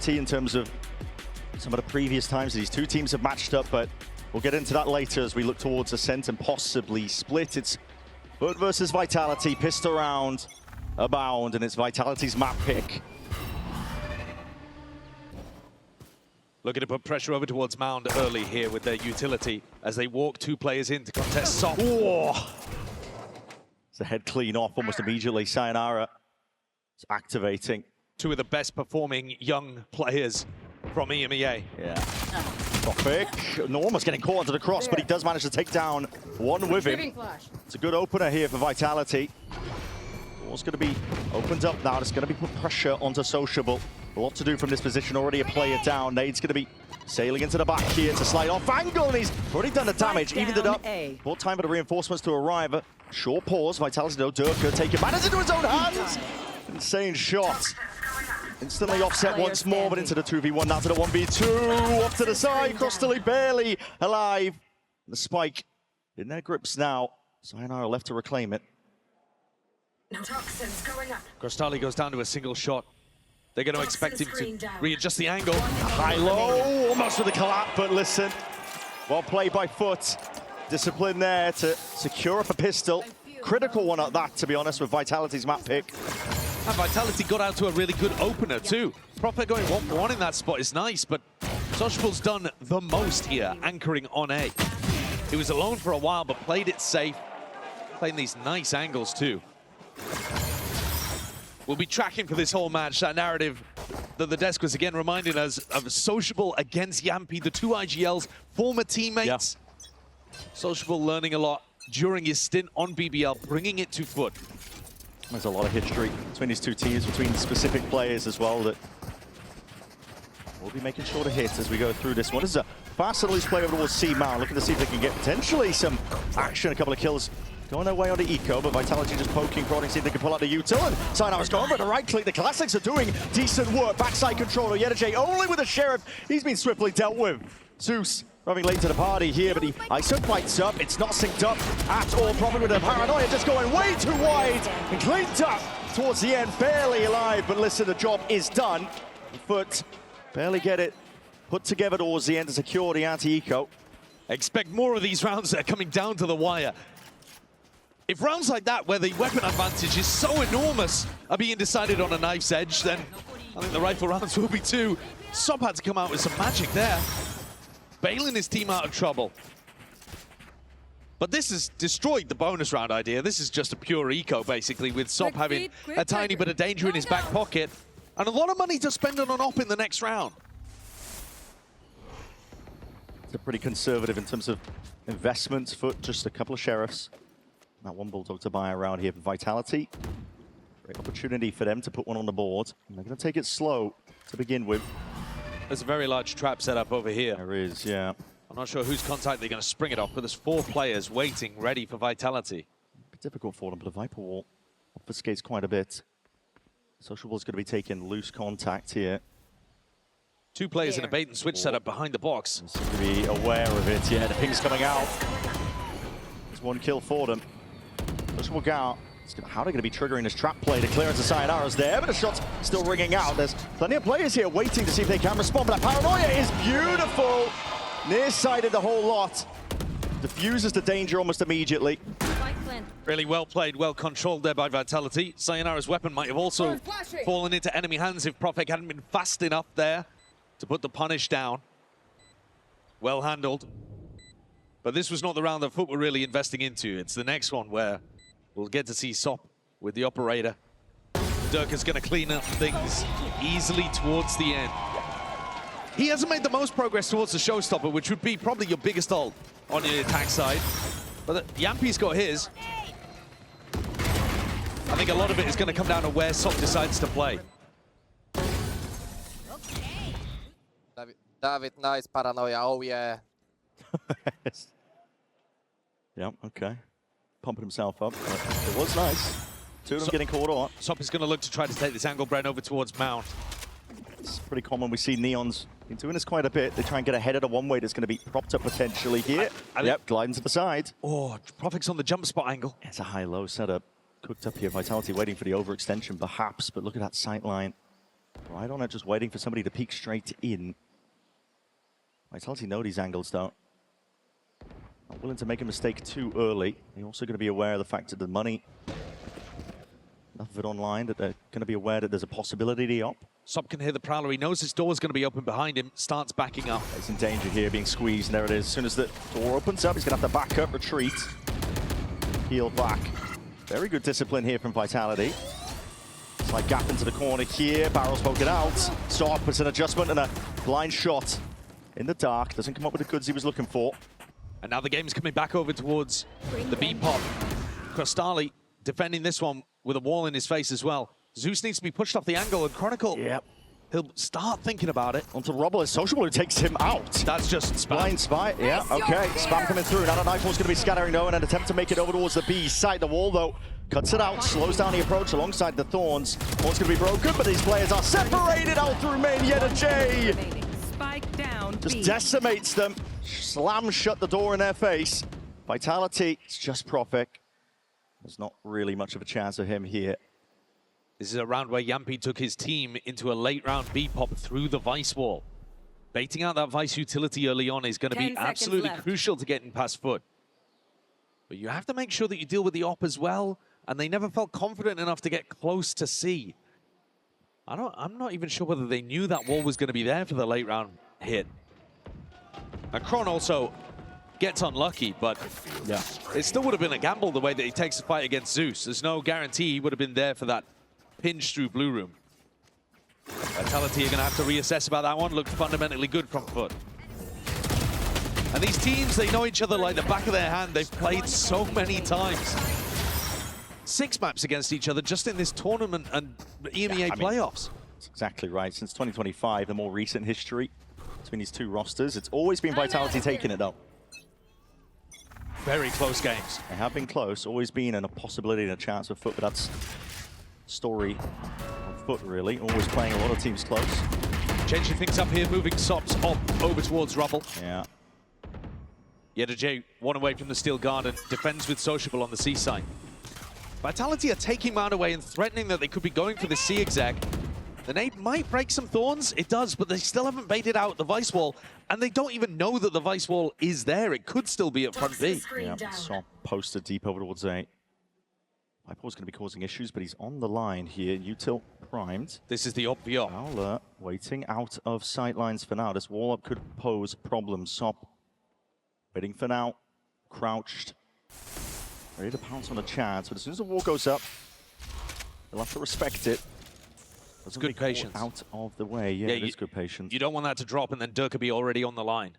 Vitality in terms of some of the previous times these two teams have matched up, but we'll get into that later as we look towards Ascent and possibly Split. It's FUT versus Vitality, pistol round, abound, and it's Vitality's map pick. Looking to put pressure over towards Mound early here with their utility as they walk two players in to contest Sop. It's a head clean off almost immediately. Sayonara is activating. Two of the best performing young players from EMEA. Yeah. Topic. Norma's getting caught onto the cross, but he does manage to take down one with him. It's a good opener here for Vitality. What's going to be opened up now? It's going to be put pressure onto Sociable. A lot to do from this position. Already a player down. Nade's going to be sailing into the back here. It's a slight off angle, and he's already done the damage. Evened it up. More time for the reinforcements to arrive. A short pause. Vitality, no, Durka taking matters into his own hands. Insane shot. Instantly offset once more, but into the 2v1. Now to the 1v2. Off to the side. Crostally barely alive. The spike in their grips now. Sayonara left to reclaim it. Toxins going up. Crostali goes down to a single shot. They're going to expect him to readjust the angle. High-low, almost with a collapse, but listen. Well played by FUT. Discipline there to secure up a pistol. Critical one at that, to be honest, with Vitality's map pick. And Vitality got out to a really good opener too. Prophet going 1-1 in that spot is nice, but Sociable's done the most here, anchoring on A. He was alone for a while, but played it safe. Playing these nice angles too. We'll be tracking for this whole match that narrative that the desk was again reminding us of Sociable against Yampi, the two IGL's former teammates. Yeah. Sociable learning a lot during his stint on BBL, bringing it to FUT. There's a lot of history between these two teams, between specific players as well, that we'll be making sure to hit as we go through this one. This is a fast and loose play over towards C-Mount, looking to see if they can get potentially some action, a couple of kills going their way on the eco, but Vitality just poking, prodding, see if they can pull out the util, and Sayonara's gone for the right click. The Classics are doing decent work. Backside controller, Yedaje only with the Sheriff. He's been swiftly dealt with. Zeus running late to the party here, but he ISO fights up. It's not synced up at all. Probably with the paranoia just going way too wide and cleaned up towards the end. Barely alive, but listen, the job is done. FUT barely get it put together towards the end to secure the anti-eco. Expect more of these rounds that are coming down to the wire. If rounds like that, where the weapon advantage is so enormous, are being decided on a knife's edge, then I think the rifle rounds will be too. Sop had to come out with some magic there, bailing his team out of trouble. But this has destroyed the bonus round idea. This is just a pure eco, basically, with Sop having a tiny bit of danger in his back pocket, and a lot of money to spend on an op in the next round. They're pretty conservative in terms of investments. FUT, just a couple of Sheriffs. That one Bulldog to buy around here for Vitality. Great opportunity for them to put one on the board. And they're going to take it slow to begin with. There's a very large trap set up over here. There is, yeah. I'm not sure whose contact they're going to spring it off, but there's 4 players waiting, ready for Vitality. It'd be difficult for them, but the Viper Wall obfuscates quite a bit. Sociable's going to be taking loose contact here. 2 players in a bait and switch setup behind the box. Seem to be aware of it, yeah. The ping's coming out. There's one kill for them. Sociable go out. How are they going to be triggering this trap play? The clearance of Sayonara's there, but the shot's still ringing out. There's plenty of players here waiting to see if they can respond, but that paranoia is beautiful. Nearsighted the whole lot. Diffuses the danger almost immediately. Really well played, well controlled there by Vitality. Sayonara's weapon might have also fallen into enemy hands if Prophet hadn't been fast enough there to put the punish down. Well handled. But this was not the round that FUT were really investing into. It's the next one where we'll get to see Sop with the operator. Dirk is going to clean up things easily towards the end. He hasn't made the most progress towards the showstopper, which would be probably your biggest ult on the attack side. But Yampi's got his. I think a lot of it is going to come down to where Sop decides to play. David, nice paranoia, oh yeah. Yeah, okay. Pumping himself up. It was nice. Two of them getting caught on. Sop is going to look to try to take this angle, Bren, over towards Mount. It's pretty common. We see Neon's been doing this quite a bit. They try and get ahead of the one way that's going to be propped up potentially here. Yep, gliding to the side. Oh, Prophet's on the jump spot angle. It's a high-low setup. Cooked up here. Vitality waiting for the overextension, perhaps, but look at that sight line. Right on it, just waiting for somebody to peek straight in. Vitality know these angles, though. Not willing to make a mistake too early. They're also going to be aware of the fact that the money, enough of it online, that they're going to be aware that there's a possibility to op. Sob can hear the Prowler. He knows his door's going to be open behind him. Starts backing up. He's in danger here, being squeezed, and there it is. As soon as the door opens up, he's going to have to back up, retreat, heal back. Very good discipline here from Vitality. Slight gap into the corner here. Barrel's poking out. Sob puts an adjustment and a blind shot in the dark. Doesn't come up with the goods he was looking for. And now the game's coming back over towards the B-pop. Crostali defending this one with a wall in his face as well. Zeus needs to be pushed off the angle, and Chronicle, he'll start thinking about it. Onto Rubble, as Sociable who takes him out. That's just spam. Blind spy, yeah, okay. Spam coming through. Now the Nightfall's going to be scattering though, and an attempt to make it over towards the B side. The wall though cuts it out, slows down the approach alongside the Thorns. Wall's going to be broken, but these players are separated out through main. Yet a J Spike down. just decimates them. Slams shut the door in their face. Vitality, it's just Profik. There's not really much of a chance of him here. This is a round where Yampi took his team into a late round B-pop through the Vice wall. Baiting out that Vice utility early on is going to be absolutely crucial to getting past FUT. But you have to make sure that you deal with the op as well, and they never felt confident enough to get close to C. I'm not even sure whether they knew that wall was going to be there for the late round hit. And Kron also gets unlucky, but yeah, it still would have been a gamble the way that he takes the fight against Zeus. There's no guarantee he would have been there for that pinch through Blue Room. Vitality are going to have to reassess about that one. Looked fundamentally good from FUT. And these teams, they know each other like the back of their hand. They've played so many times. 6 maps against each other just in this tournament and EMEA playoffs. That's exactly right. Since 2025, the more recent history between these two rosters, it's always been Vitality taking it though. Very close games. They have been close, always been a possibility and a chance for FUT, but that's story of FUT really. Always playing a lot of teams close. Changing things up here, moving Sops up over towards Rubble. Yeah. Yeta J, one away from the Steel Garden, defends with Sociable on the C side. Vitality are taking Mount away and threatening that they could be going for the C exec. The nade might break some Thorns, it does, but they still haven't baited out the Vice wall, and they don't even know that the Vice wall is there. It could still be at front B. Yeah, Sop posted deep over towards A. Viper's going to be causing issues, but he's on the line here. Util primed. This is the op v op. Fowler waiting out of sight lines for now. This wall up could pose problems. Sop waiting for now. Crouched. Ready to pounce on a chance, but as soon as the wall goes up, they'll have to respect it. It's good patience. Out of the way. Yeah, it is good patience. You don't want that to drop and then Dirk be already on the line.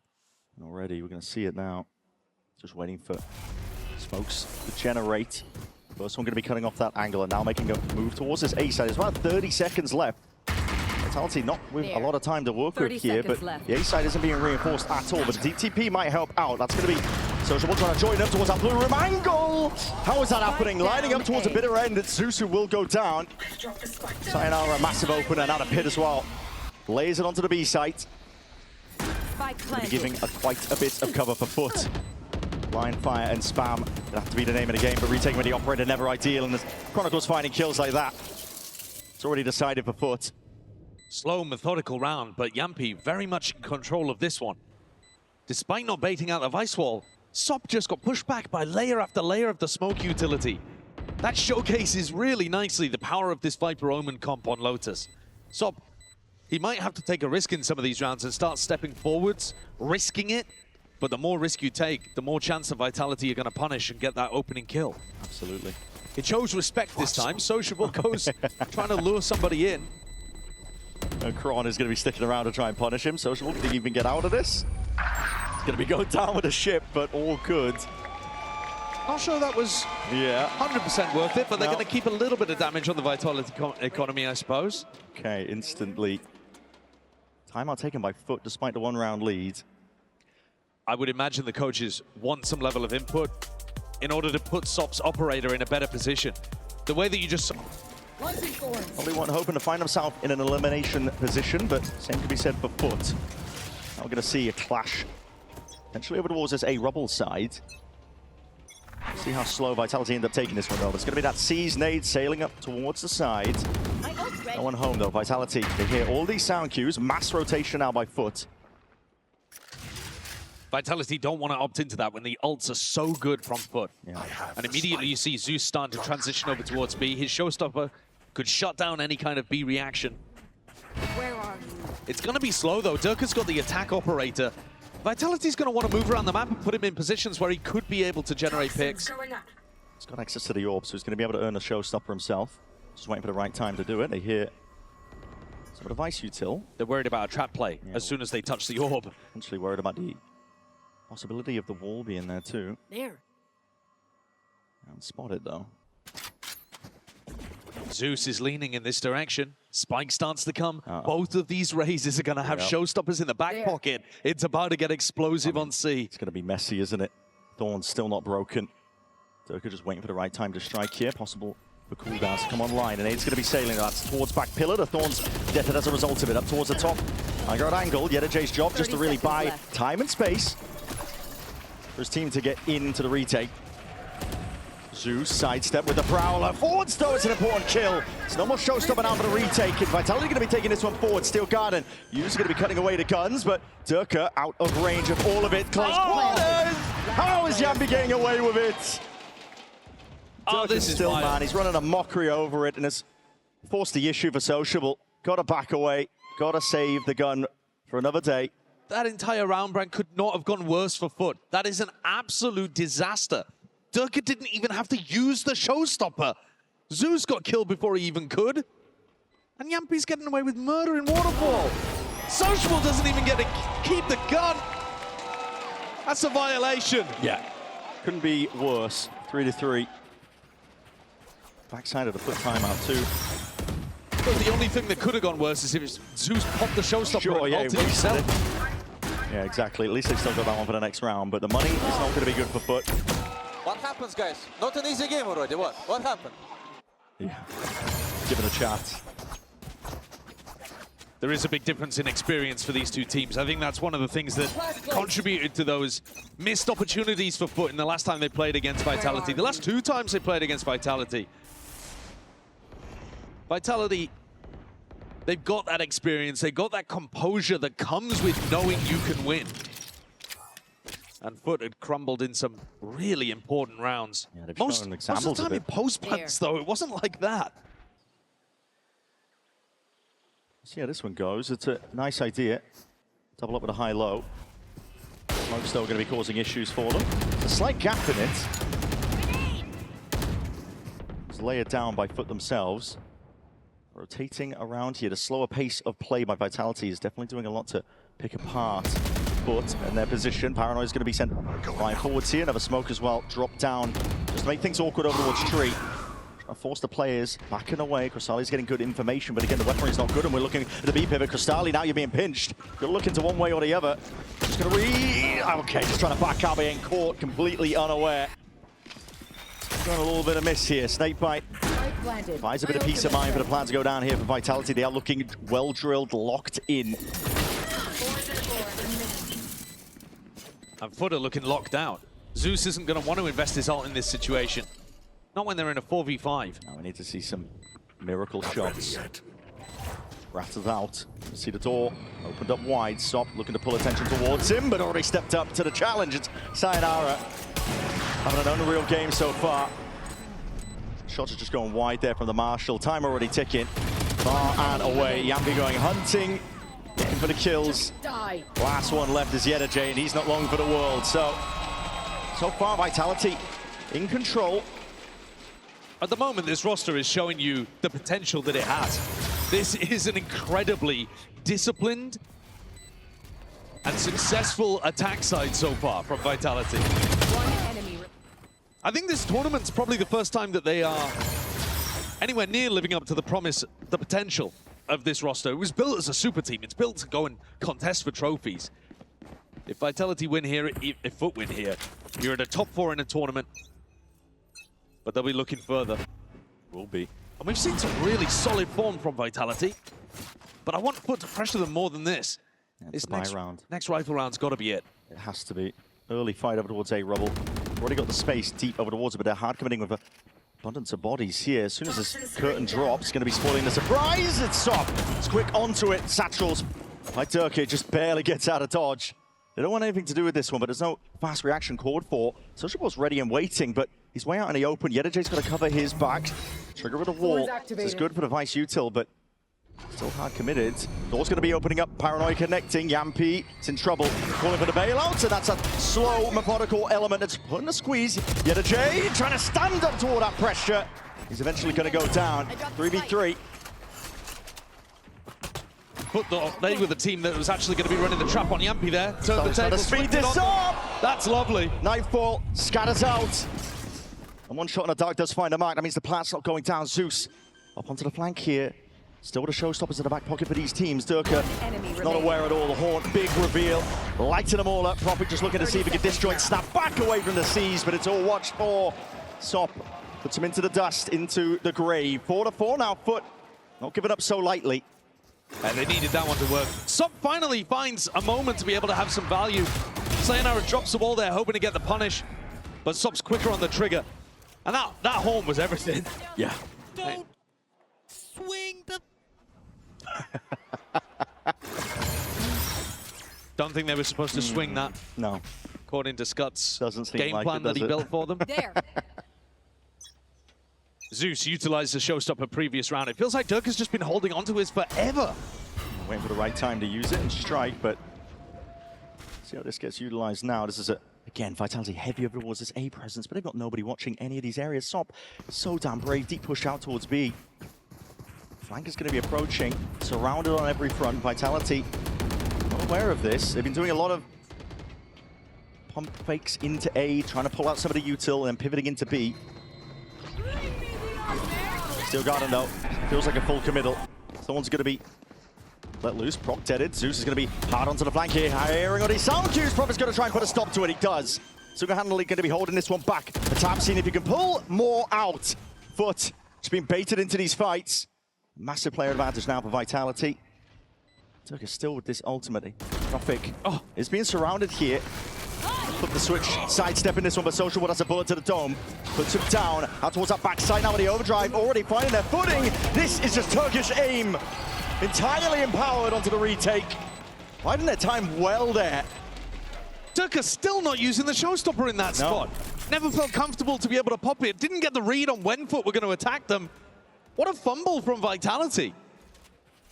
And already, we're going to see it now. Just waiting for smokes to generate. First one going to be cutting off that angle and now making a move towards this A side. There's about 30 seconds left. Vitality not with a lot of time to work with here, but the A side isn't being reinforced at all. But DTP might help out. That's going to be Sociable trying to join up towards that blue room angle. How is that happening? Lining up towards the bitter end. It's Zeus who will go down. Sayonara, a massive opener, now a pit as well. Lays it onto the B site. Giving quite a bit of cover for FUT. Line fire and spam. It'll have to be the name of the game, but retaking with the operator never ideal. And as Chronicles finding kills like that, it's already decided for FUT. Slow, methodical round, but Yampi very much in control of this one. Despite not baiting out the Vice wall, Sop just got pushed back by layer after layer of the smoke utility. That showcases really nicely the power of this Viper Omen comp on Lotus. Sop, he might have to take a risk in some of these rounds and start stepping forwards, risking it. But the more risk you take, the more chance of Vitality you're going to punish and get that opening kill. Absolutely. It shows respect this time. Sociable goes trying to lure somebody in. Kron is going to be sticking around to try and punish him. Sociable, can he even get out of this? He's going to be going down with a ship, but all good. Not sure that was 100% worth it, but they're going to keep a little bit of damage on the Vitality economy, I suppose. Okay, instantly. Timeout taken by FUT despite the one-round lead. I would imagine the coaches want some level of input in order to put Sop's operator in a better position. The way that you just... Probably one hoping to find himself in an elimination position, but same can be said for FUT. Now we're going to see a clash. Potentially over towards this A-Rubble side. See how slow Vitality end up taking this one, though. There's going to be that C's nade sailing up towards the side. No one home though, Vitality. They hear all these sound cues, mass rotation now by FUT. Vitality don't want to opt into that when the ults are so good from FUT. Yeah. And immediately you see Zeus starting to transition over towards B. His showstopper could shut down any kind of B reaction. Where are you? It's going to be slow though. Durka's got the attack operator. Vitality's going to want to move around the map and put him in positions where he could be able to generate picks. He's got access to the orb, so he's going to be able to earn a showstopper himself. Just waiting for the right time to do it. They hear some device util. They're worried about a trap play as soon as they touch the orb. Potentially worried about the possibility of the wall being there too. There. Haven't spotted though. Zeus is leaning in this direction. Spike starts to come. Both of these raises are going to have showstoppers in the back pocket. It's about to get explosive on C. It's going to be messy, isn't it? Thorn's still not broken. Durka just waiting for the right time to strike here. Possible for cooldowns to come online. And it's going to be sailing that towards back pillar. The Thorn's deaded as a result of it. Up towards the top. High angle. Yedaj's job just to really buy time and space for his team to get into the retake. Zeus sidestep with the Prowler. Forwards though, it's an important kill. It's no more showstopper now for the retake. And Vitality going to be taking this one forward. Steel Garden. Yu's going to be cutting away the guns, but Durka out of range of all of it. Close quarters. How is Yambi getting away with it? Oh, this is still, wild. man. He's running a mockery over it and has forced the issue for Sociable. Got to back away. Got to save the gun for another day. That entire round, Brand, could not have gone worse for FUT. That is an absolute disaster. Durka didn't even have to use the showstopper. Zeus got killed before he even could. And Yampi's getting away with murder in Waterfall. Sociable doesn't even get to keep the gun. That's a violation. Yeah. Couldn't be worse. 3-3. Backside of the FUT timeout too. But the only thing that could have gone worse is if Zeus popped the showstopper Sure, and yeah, ulted himself. Yeah, exactly. At least they've still got that one for the next round, but the money is not going to be good for FUT. What happens, guys? Not an easy game already. What happened? Yeah. Give it a chat. There is a big difference in experience for these two teams. I think that's one of the things that contributed to those missed opportunities for FUT in the last time they played against Vitality. The last two times they played against Vitality. Vitality, they've got that experience, they've got that composure that comes with knowing you can win. And FUT had crumbled in some really important rounds. Yeah, they've most shown of the examples time of in it. post-plants, though, it wasn't like that. See how this one goes. It's a nice idea. Double up with a high-low. Smoke's still going to be causing issues for them. There's a slight gap in it. It's layered down by FUT themselves. Rotating around here. The slower pace of play by Vitality is definitely doing a lot to pick apart FUT and their position. Paranoia is going to be sent flying forwards here. Another smoke as well. Drop down just to make things awkward over towards Tree. Trying to force the players backing away. Crystali's getting good information, but again, the weaponry is not good, and we're looking at the B pivot. Crystali, now you're being pinched. You're looking to one way or the other. Just going to okay, just trying to back out, being caught completely unaware. Got a little bit of miss here. Snakebite buys a bit of peace of mind for the plan to go down here for Vitality. They are looking well-drilled, locked in. And FUT are looking locked out. Zeus isn't going to want to invest his ult in this situation. Not when they're in a 4v5. Now we need to see some miracle shots. Rattled out. See the door opened up wide. Sop looking to pull attention towards him, but already stepped up to the challenge. It's Sayonara having an unreal game so far. Shots are just going wide there from the Marshall. Time already ticking. Far and away. Yambi going hunting. Looking for the kills. Last one left is Yedaj, and he's not long for the world. So far, Vitality in control. At the moment, this roster is showing you the potential that it has. This is an incredibly disciplined and successful attack side so far from Vitality. I think this tournament's probably the first time that they are anywhere near living up to the promise, the potential of this roster. It was built as a super team. It's built to go and contest for trophies. If Vitality win here, if FUT win here, you're at a top 4 in a tournament. But they'll be looking further. Will be. And we've seen some really solid form from Vitality. But I want FUT to pressure them more than this. Yeah, This next round. next rifle round's got to be it. It has to be. Early fight over towards A Rubble. Already got the space deep over towards it, but they're hard committing with a Abundance of bodies here. As soon as this curtain drops, going to be spoiling the surprise. It's Sop. It's quick onto it. Satchels by Turkey just barely gets out of dodge. They don't want anything to do with this one, but there's no fast reaction called for. Sociable's ready and waiting, but he's way out in the open. Yedajay's got to cover his back. Trigger with a wall. This is good for the Vice util, but still hard committed. Door's going to be opening up. Paranoia connecting. Yampi is in trouble. Calling for the bailout, and that's a slow, methodical element that's putting a squeeze. Yedajay trying to stand up toward that pressure. He's eventually going to go down. 3v3. FUT though, they were the team that was actually going to be running the trap on Yampi there. Turn the table, speed this up. That's lovely. Nightfall scatters out. And one shot in the dark does find a mark. That means the plant's not going down. Zeus up onto the flank here. Still the showstoppers in the back pocket for these teams. Durka not aware at all. The Haunt, big reveal, lighting them all up. Prophet just looking to see if he can disjoint, snap back away from the seas, but it's all watched for. Sop puts him into the dust, into the grave. 4-4 now. FUT not giving up so lightly. And they needed that one to work. Sop finally finds a moment to be able to have some value. Sayonara drops the ball there, hoping to get the punish, but Sop's quicker on the trigger. And that Haunt was everything. Yeah. Don't swing the... Don't think they were supposed to swing that. No. According to Scott's Doesn't seem game like plan it, that he does it? built for them. There. Zeus utilized the showstopper previous round. It feels like Dirk has just been holding on to his forever. Waiting for the right time to use it and strike, but see how this gets utilized now. This is again, Vitality heavy over towards this A presence, but they've got nobody watching any of these areas. Sop, so damn brave. Deep push out towards B. Flank is going to be approaching, surrounded on every front. Vitality not aware of this. They've been doing a lot of pump fakes into A, trying to pull out some of the util and then pivoting into B. Still got him though. Feels like a full committal. Someone's going to be let loose. Proc deaded. Zeus is going to be hard onto the flank here. Hearing on his sound cues. Prophet's going to try and put a stop to it. He does. Sugar-handedly going to be holding this one back. The tap, seeing if he can pull more out. FUT just being baited into these fights. Massive player advantage now for Vitality. Turk is still with this ultimately. Prophet is being surrounded here. Put the switch, sidestep in this one, but Social has a bullet to the dome. Puts him down, out towards that backside now with the overdrive, already finding their footing. This is just Turkish aim. Entirely empowered onto the retake. Finding their time well there. Dirk still not using the showstopper in that spot. Never felt comfortable to be able to pop it. Didn't get the read on when FUT were going to attack them. What a fumble from Vitality.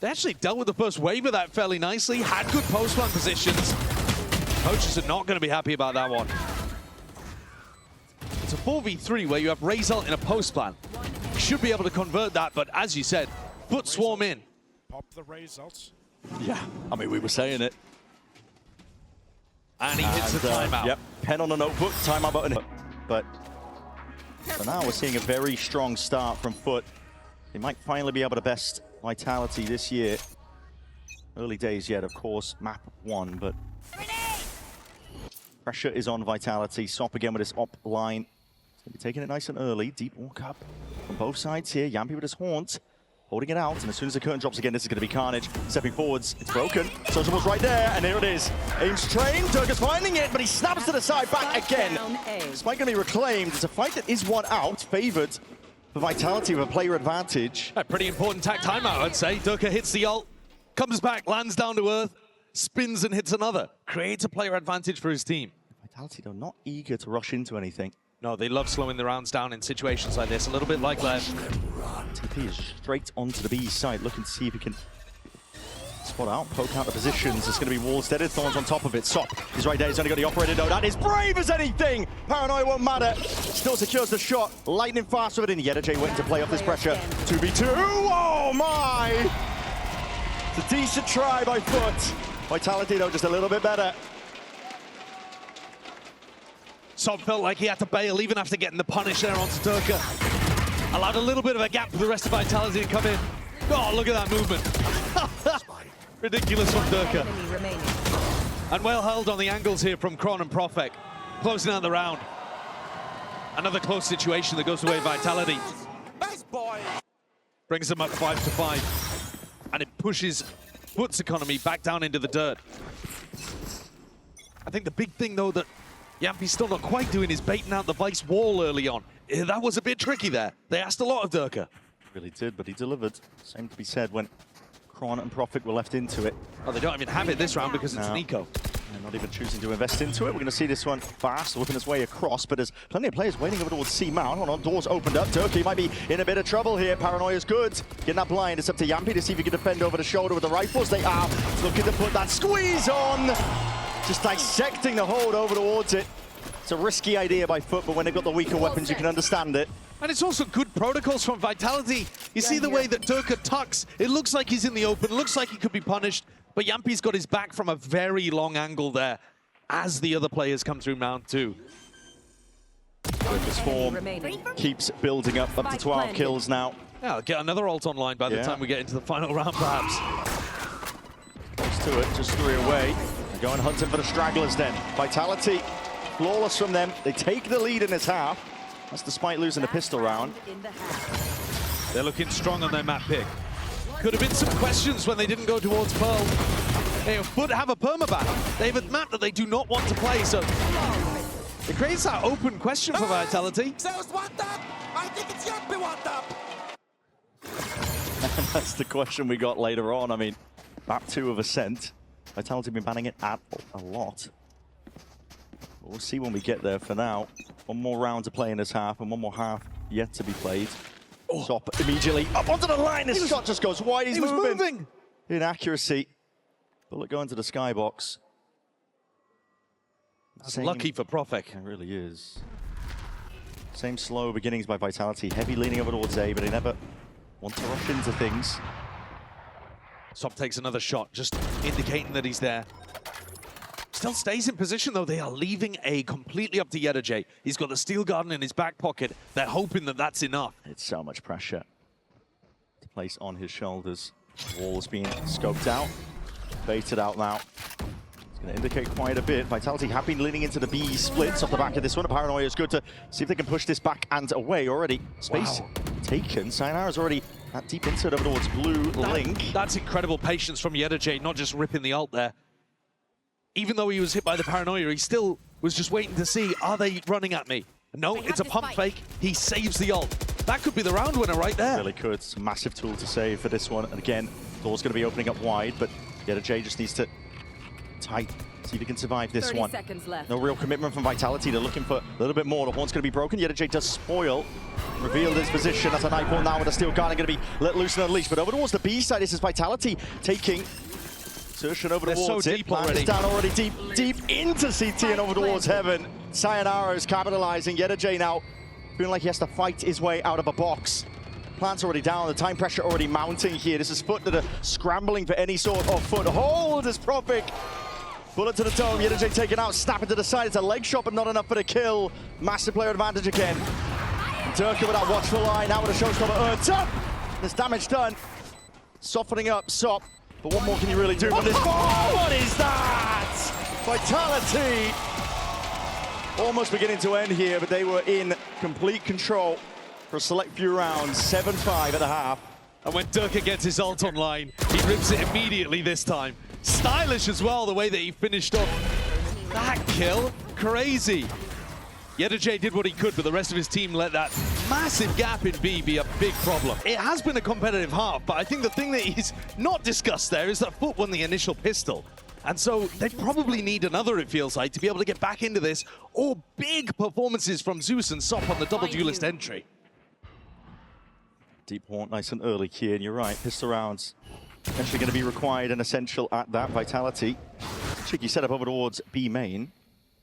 They actually dealt with the first wave of that fairly nicely, had good post-plant positions. Coaches are not going to be happy about that one. It's a 4v3 where you have Razalt in a post-plant. You should be able to convert that, but as you said, FUT swarm in. Pop the results. Yeah, I mean, we were saying it. And he hits the timeout. Yep, pen on the notebook, timeout button. But for now, we're seeing a very strong start from FUT. They might finally be able to best Vitality this year. Early days yet, of course, map 1, but pressure is on Vitality. Sop again with his op line. He's going to be taking it nice and early. Deep walk up from both sides here. Yampi with his Haunt, holding it out, and as soon as the curtain drops again, this is going to be carnage. Stepping forwards, it's broken. Sociable's right there, and here it is. Aims trained, Turk is finding it, but he snaps to the side back again. Spike going to be reclaimed. It's a fight that is one out, favored for Vitality with a player advantage. A pretty important tag timeout, I'd say. Durka hits the ult, comes back, lands down to earth, spins and hits another. Creates a player advantage for his team. Vitality, though, not eager to rush into anything. No, they love slowing the rounds down in situations like this, a little bit like Lev. TP is straight onto the B side, looking to see if he can spot out, poke out the positions. It's going to be wall steaded, Thorns on top of it. Sop is right there, he's only got the operator though. That is brave as anything! Paranoia won't matter. Still secures the shot, lightning fast with it in. Yedajay waiting to play off this pressure. 2v2, oh my! It's a decent try by FUT. Vitality though, just a little bit better. Sop felt like he had to bail even after getting the punish there onto Durka. Allowed a little bit of a gap for the rest of Vitality to come in. Oh, look at that movement. Ridiculous from Durka. And well held on the angles here from Kron and Profek. Closing out the round. Another close situation that goes away Vitality. Nice boy. Brings them up 5-5. And it pushes FUT's economy back down into the dirt. I think the big thing though that Yampi's still not quite doing is baiting out the Vice wall early on. that was a bit tricky there. They asked a lot of Durka. Really did, but he delivered. Same to be said when Kron and Prophet were left into it. Oh, they don't even have it this round because it's No. Nico. And not even choosing to invest into it. We're going to see this one fast, whipping its way across, but there's plenty of players waiting over towards C-Mount. Hold on, doors opened up. Turkey might be in a bit of trouble here. Paranoia's good. Getting that blind. It's up to Yampy to see if he can defend over the shoulder with the rifles. They are looking to put that squeeze on. Just dissecting the hold over towards it. It's a risky idea by FUT, but when they've got the weaker weapons, you can understand it. And it's also good protocols from Vitality. You see the way that Durka tucks. It looks like he's in the open. It looks like he could be punished. But Yampy's got his back from a very long angle there as the other players come through round 2. Durka's form keeps building up to 12 kills now. Yeah, I'll get another ult online by the time we get into the final round, perhaps. Close to it, just 3 away. They're going hunting for the stragglers then. Vitality, flawless from them. They take the lead in this half. That's despite losing the pistol round. They're looking strong on their map pick. Could have been some questions when they didn't go towards Pearl. They FUT have a permaban. They have a map that they do not want to play, so it creates that open question for Vitality. I think it's Yampy one up. That's the question we got later on. I mean, map 2 of Ascent. Vitality have been banning it a lot. We'll see when we get there. For now, one more round to play in this half, and one more half yet to be played. Sop immediately up onto the line. This shot just goes wide. He's moving. Inaccuracy. Bullet going to the skybox. That's lucky for Profek. It really is. Same slow beginnings by Vitality. Heavy leaning over towards A, but they never want to rush into things. Sop takes another shot, just indicating that he's there. Still stays in position, though. They are leaving A completely up to Yedajay. He's got the Steel Garden in his back pocket. They're hoping that that's enough. It's so much pressure to place on his shoulders. Wall's being scoped out, baited out now. It's going to indicate quite a bit. Vitality have been leaning into the B splits off the back of this one. Paranoia is good to see if they can push this back and away already. Space taken. Sayonara's already that deep into it over towards Blue Link. That's incredible patience from Yedajay, not just ripping the ult there. Even though he was hit by the Paranoia, he still was just waiting to see, are they running at me? No, it's a pump fake. He saves the ult. That could be the round winner right there. Really could. It's a massive tool to save for this one. And again, door's going to be opening up wide, but Yedajay just needs to tight. See if he can survive this one. No real commitment from Vitality. They're looking for a little bit more. The horn's going to be broken. Yedajay does spoil. Revealed his position. That's a night ball now with a Steel Garden going to be let loose and unleashed. But over towards the B side, this is Vitality taking insertion over towards so it. deep already. Down already deep into CT and over towards Heaven. Sayonara is capitalizing. Yedajay now feeling like he has to fight his way out of a box. Plant's already down, the time pressure already mounting here. This is FUT that are scrambling for any sort of foothold as Prophet. Bullet to the dome, Yedajay taken out, snapping to the side. It's a leg shot, but not enough for the kill. Massive player advantage again. Durka with that watchful eye, now with a showstopper earned up. There's damage done. Softening up, Sop. But what more can you really do from this? Oh, what is that? Vitality. Almost beginning to end here, but they were in complete control for a select few rounds. 7-5 at the half. And when Durka gets his ult online, he rips it immediately this time. Stylish as well, the way that he finished off that kill. Crazy. Yedajay did what he could, but the rest of his team let that massive gap in B be a big problem. It has been a competitive half, but I think the thing that he's not discussed there is that FUT won the initial pistol. And so they probably need another, it feels like, to be able to get back into this, or big performances from Zeus and Sop on the double duelist entry. Deep Haunt nice and early here, and you're right, pistol rounds potentially going to be required and essential at that. Vitality. Tricky setup over towards B main.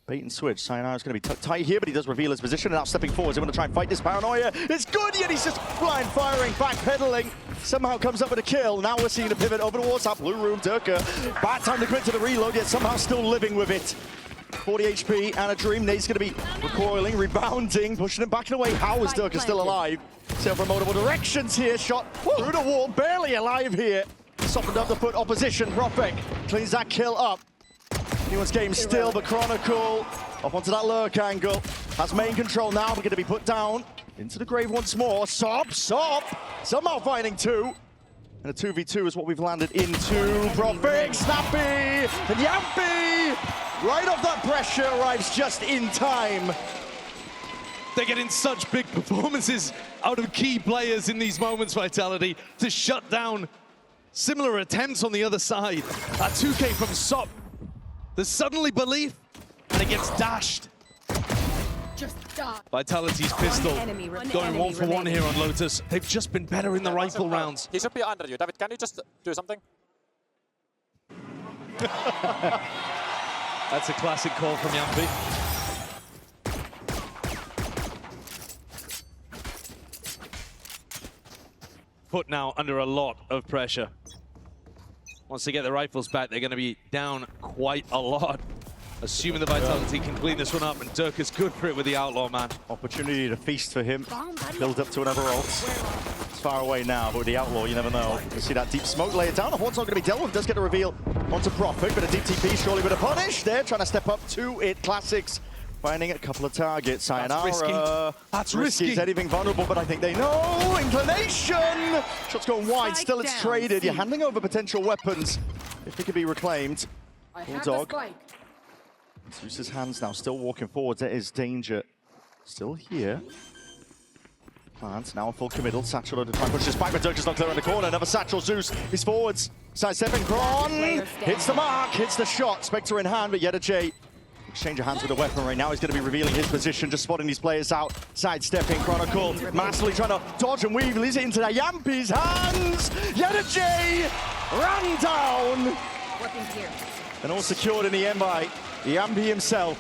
Bait and switch. Sayonara's going to be tight here, but he does reveal his position. And now stepping forward, he's going to try and fight this Paranoia. It's good, yet he's just blind firing, backpedaling. Somehow comes up with a kill. Now we're seeing a pivot over towards that blue room. Durka, bad time to quit to the reload, yet somehow still living with it. 40 HP and a dream. Nate's going to be recoiling, rebounding, pushing him back and away. How is Durka still alive? Sail from multiple directions here. Shot through the wall, barely alive here. Softened up the FUT opposition. Prophet cleans that kill up. Anyone's game still, but Chronicle off onto that lurk angle. Has main control now, but going to be put down into the grave once more. Sop, somehow finding two. And a 2v2 is what we've landed into. Prophet, Snappy, and Yampy. Right off that pressure, arrives just in time They're getting such big performances out of key players in these moments, Vitality, to shut down similar attempts on the other side. A 2K from Sop. There's suddenly belief, and it gets dashed. Vitality's pistol going 1 for 1 here on Lotus. They've just been better in the rifle rounds. He should be under you. David, can you just do something? That's a classic call from Yampi. FUT now under a lot of pressure. Once they get the rifles back, they're going to be down quite a lot. Assuming the Vitality can clean this one up, and Dirk is good for it with the Outlaw, man. Opportunity to feast for him. Build up to another ult. It's far away now, but with the Outlaw, you never know. You see that deep smoke lay it down. The Horn's not going to be dealt with. Does get a reveal onto Prophet, but a deep TP surely with a punish. They're trying to step up to it. Classics finding a couple of targets. Sayonara. That's risky. That's risky. Is anything vulnerable, but I think they know. Inclination! Shot's going wide. Still it's traded. You're handing over potential weapons if they could be reclaimed. Bulldog. Zeus's hands now still walking forward. There is danger still here. Plant now a full committal. Satchel to try and push this back, but Dirk is not clear in the corner. Another Satchel. Zeus is forwards. Sidestepping. Kron hits the mark, hits the shot. Spectre in hand, but Yeta J exchange of hands with the weapon right now. He's going to be revealing his position, just spotting these players out. Sidestepping. Chronicle massively trying to dodge and weave. Leaves it into the Yampi's hands. Yeta J ran down. And all secured in the end by Yampi himself.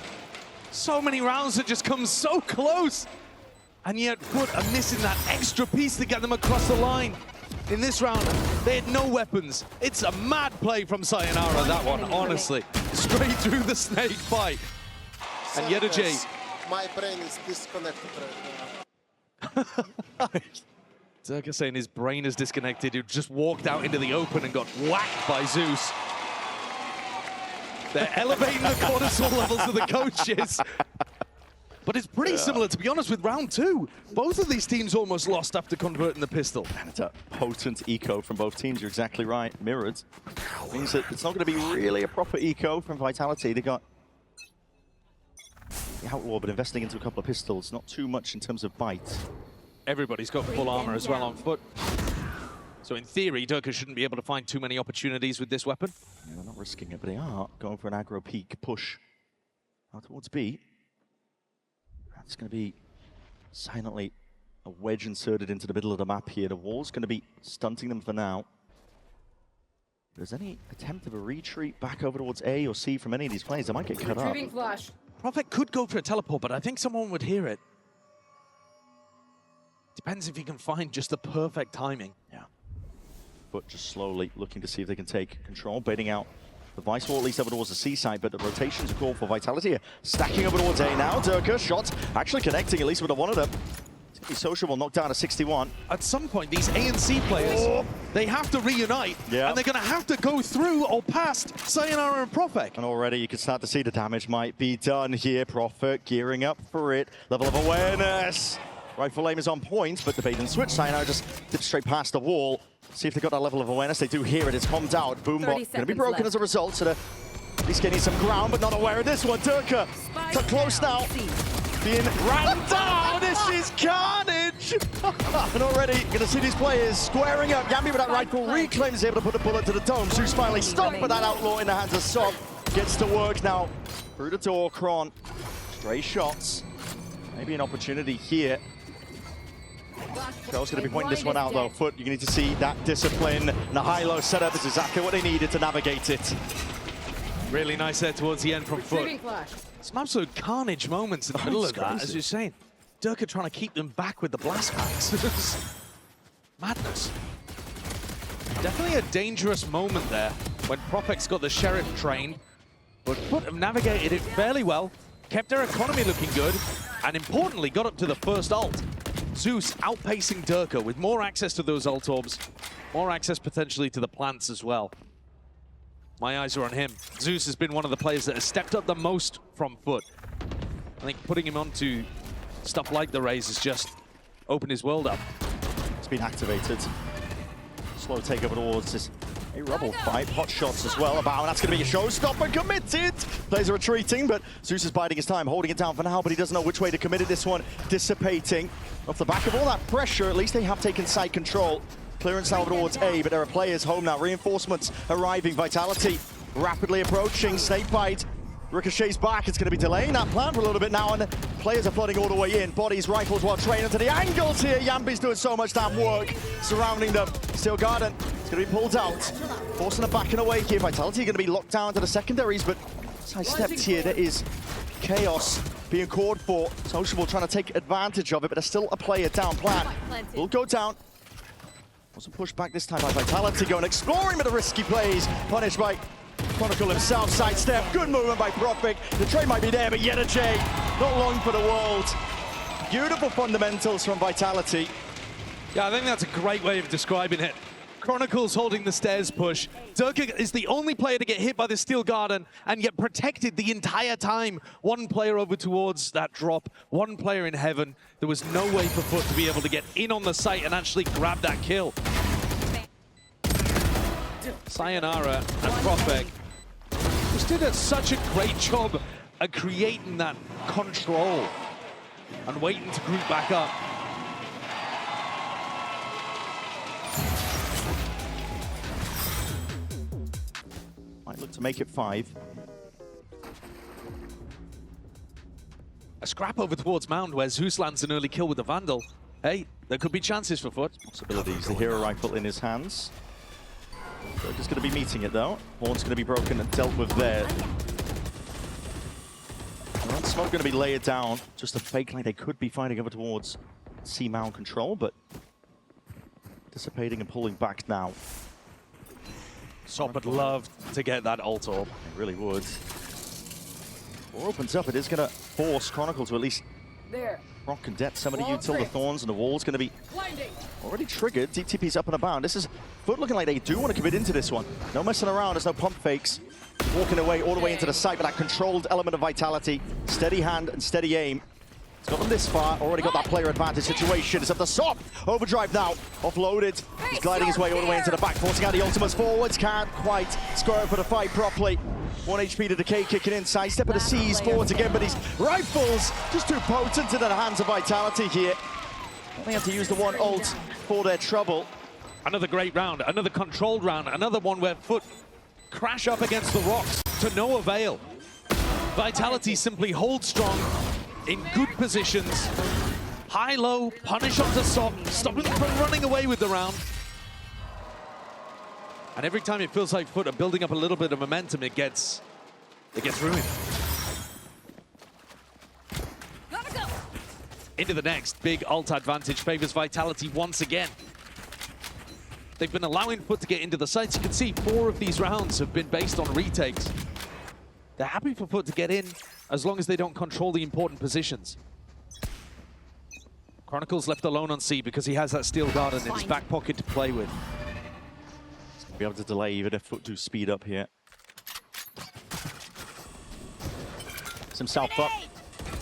So many rounds that just come so close. And yet FUT are missing that extra piece to get them across the line. In this round, they had no weapons. It's a mad play from Sayonara, that one, honestly. Straight through the snake fight. And Yeta J. My brain is disconnected right now. Dirk is saying his brain is disconnected. He just walked out into the open and got whacked by Zeus. They're elevating the cortisol levels of the coaches. But it's pretty similar, to be honest, with round 2. Both of these teams almost lost after converting the pistol. And it's a potent eco from both teams. You're exactly right. Mirrored. Means that it's not going to be really a proper eco from Vitality. They got the Outlaw, but investing into a couple of pistols. Not too much in terms of bite. Everybody's got full armor as well on FUT. So in theory, Durka shouldn't be able to find too many opportunities with this weapon. Yeah, they're not risking it, but they are going for an aggro peak push out towards B. That's going to be silently a wedge inserted into the middle of the map here. The wall's going to be stunting them for now. If there's any attempt of a retreat back over towards A or C from any of these players, they might get cut up. Flash. Prophet could go for a teleport, but I think someone would hear it. Depends if he can find just the perfect timing. Yeah. But just slowly looking to see if they can take control, baiting out the Vice Wall at least over towards the C side, but the rotations are called for Vitality here. Stacking over towards A now. Durka, shot actually connecting at least with one of them. It's going to be sociable, knocked down to 61. At some point, these A and C players, they have to reunite, and they're going to have to go through or past Sayonara and Prophet. And already you can start to see the damage might be done here. Prophet gearing up for it. Level of awareness. Rifle aim is on point, but the bait and switch. Sayonara just dips straight past the wall. See if they've got that level of awareness. They do hear it. It's calmed out. Boombot going to be broken as a result. So they're at least getting some ground, but not aware of this one. Durka so close now. Being ran down. This is carnage. And already going to see these players squaring up. Yampi with that rifle reclaims, able to put a bullet to the dome. Zeus finally stopped, but that Outlaw in the hands of Sop gets to work now. Through the door, Kron. Stray shots. Maybe an opportunity here. Shell's going to be pointing this one out though. FUT, you need to see that discipline. And the high-low setup is exactly what they needed to navigate it. Really nice there towards the end from FUT. Some absolute carnage moments in the middle of that, as you're saying. Durka trying to keep them back with the blast packs. Madness. Definitely a dangerous moment there when Prophet's got the Sheriff trained. But FUT have navigated it fairly well, kept their economy looking good, and importantly got up to the first ult. Zeus outpacing Durka with more access to those ult orbs, more access potentially to the plants as well. My eyes are on him. Zeus has been one of the players that has stepped up the most from FUT. I think putting him onto stuff like the Raze has just opened his world up. It's been activated. Slow takeover towards this A rubble fight, hot shots as well about, and that's going to be a showstopper committed. Players are retreating, but Zeus is biding his time, holding it down for now, but he doesn't know which way to commit it. This one dissipating. Off the back of all that pressure, at least they have taken site control. Clearance now towards A, but there are players home now. Reinforcements arriving, Vitality rapidly approaching. Snakebite ricochets back. It's going to be delaying that plan for a little bit now, and players are flooding all the way in. Bodies, rifles well trained into the angles here. Yambi's doing so much damn work surrounding them. Steel Garden is going to be pulled out, forcing them back and away here. Vitality going to be locked down to the secondaries, but side-stepped here. There is chaos being called for. Sociable trying to take advantage of it, but there's still a player down. Plan will go down. Wasn't pushed back this time by Vitality, going exploring with the risky plays. Punished by Chronicle himself, sidestep. Good movement by Profik. The trade might be there, but Yetajay, not long for the world. Beautiful fundamentals from Vitality. Yeah, I think that's a great way of describing it. Chronicles holding the stairs push. Durka is the only player to get hit by the Steel Garden and yet protected the entire time. One player over towards that drop, one player in heaven. There was no way for FUT to be able to get in on the site and actually grab that kill. Sayonara and Profik just did such a great job at creating that control and waiting to group back up. Might look to make it 5. A scrap over towards Mound where Zeus lands an early kill with the Vandal. Hey, there could be chances for FUT. Possibilities. The hero rifle in his hands. So just going to be meeting it though. Horn's going to be broken and dealt with there. Well, smoke going to be layered down. Just a fake like they could be fighting over towards C Mound control, but dissipating and pulling back now. Sop would love to get that ult orb. It really would. Door opens up. It is going to force Chronicle to at least rock and debt some of the util. The Thorns and the wall's going to be already triggered. Deep TP's up and about. This is FUT looking like they do want to commit into this one. No messing around. There's no pump fakes. Walking away all the way into the site, but that controlled element of Vitality. Steady hand and steady aim. It's got them this far. Already got that player advantage situation. It's up the Sop. Overdrive now. Offloaded. He's gliding his way all the way into the back, forcing out the ultimates forwards. Can't quite square up for the fight properly. 1 HP to Decay kicking in. Sidestep of the Seas forwards again, but these rifles just too potent in the hands of Vitality here. They have to use the one ult for their trouble. Another great round, another controlled round, another one where FUT crash up against the rocks to no avail. Vitality simply hold strong in good positions. High-low, punish onto Sop, stopping them from running away with the round. And every time it feels like FUT are building up a little bit of momentum, it gets ruined. Into the next, big ult advantage favors Vitality once again. They've been allowing FUT to get into the sites. You can see 4 of these rounds have been based on retakes. They're happy for FUT to get in as long as they don't control the important positions. Chronicles left alone on C because he has that Steel Garden in his back pocket to play with. Be able to delay even if FUT do speed up here. It's himself up.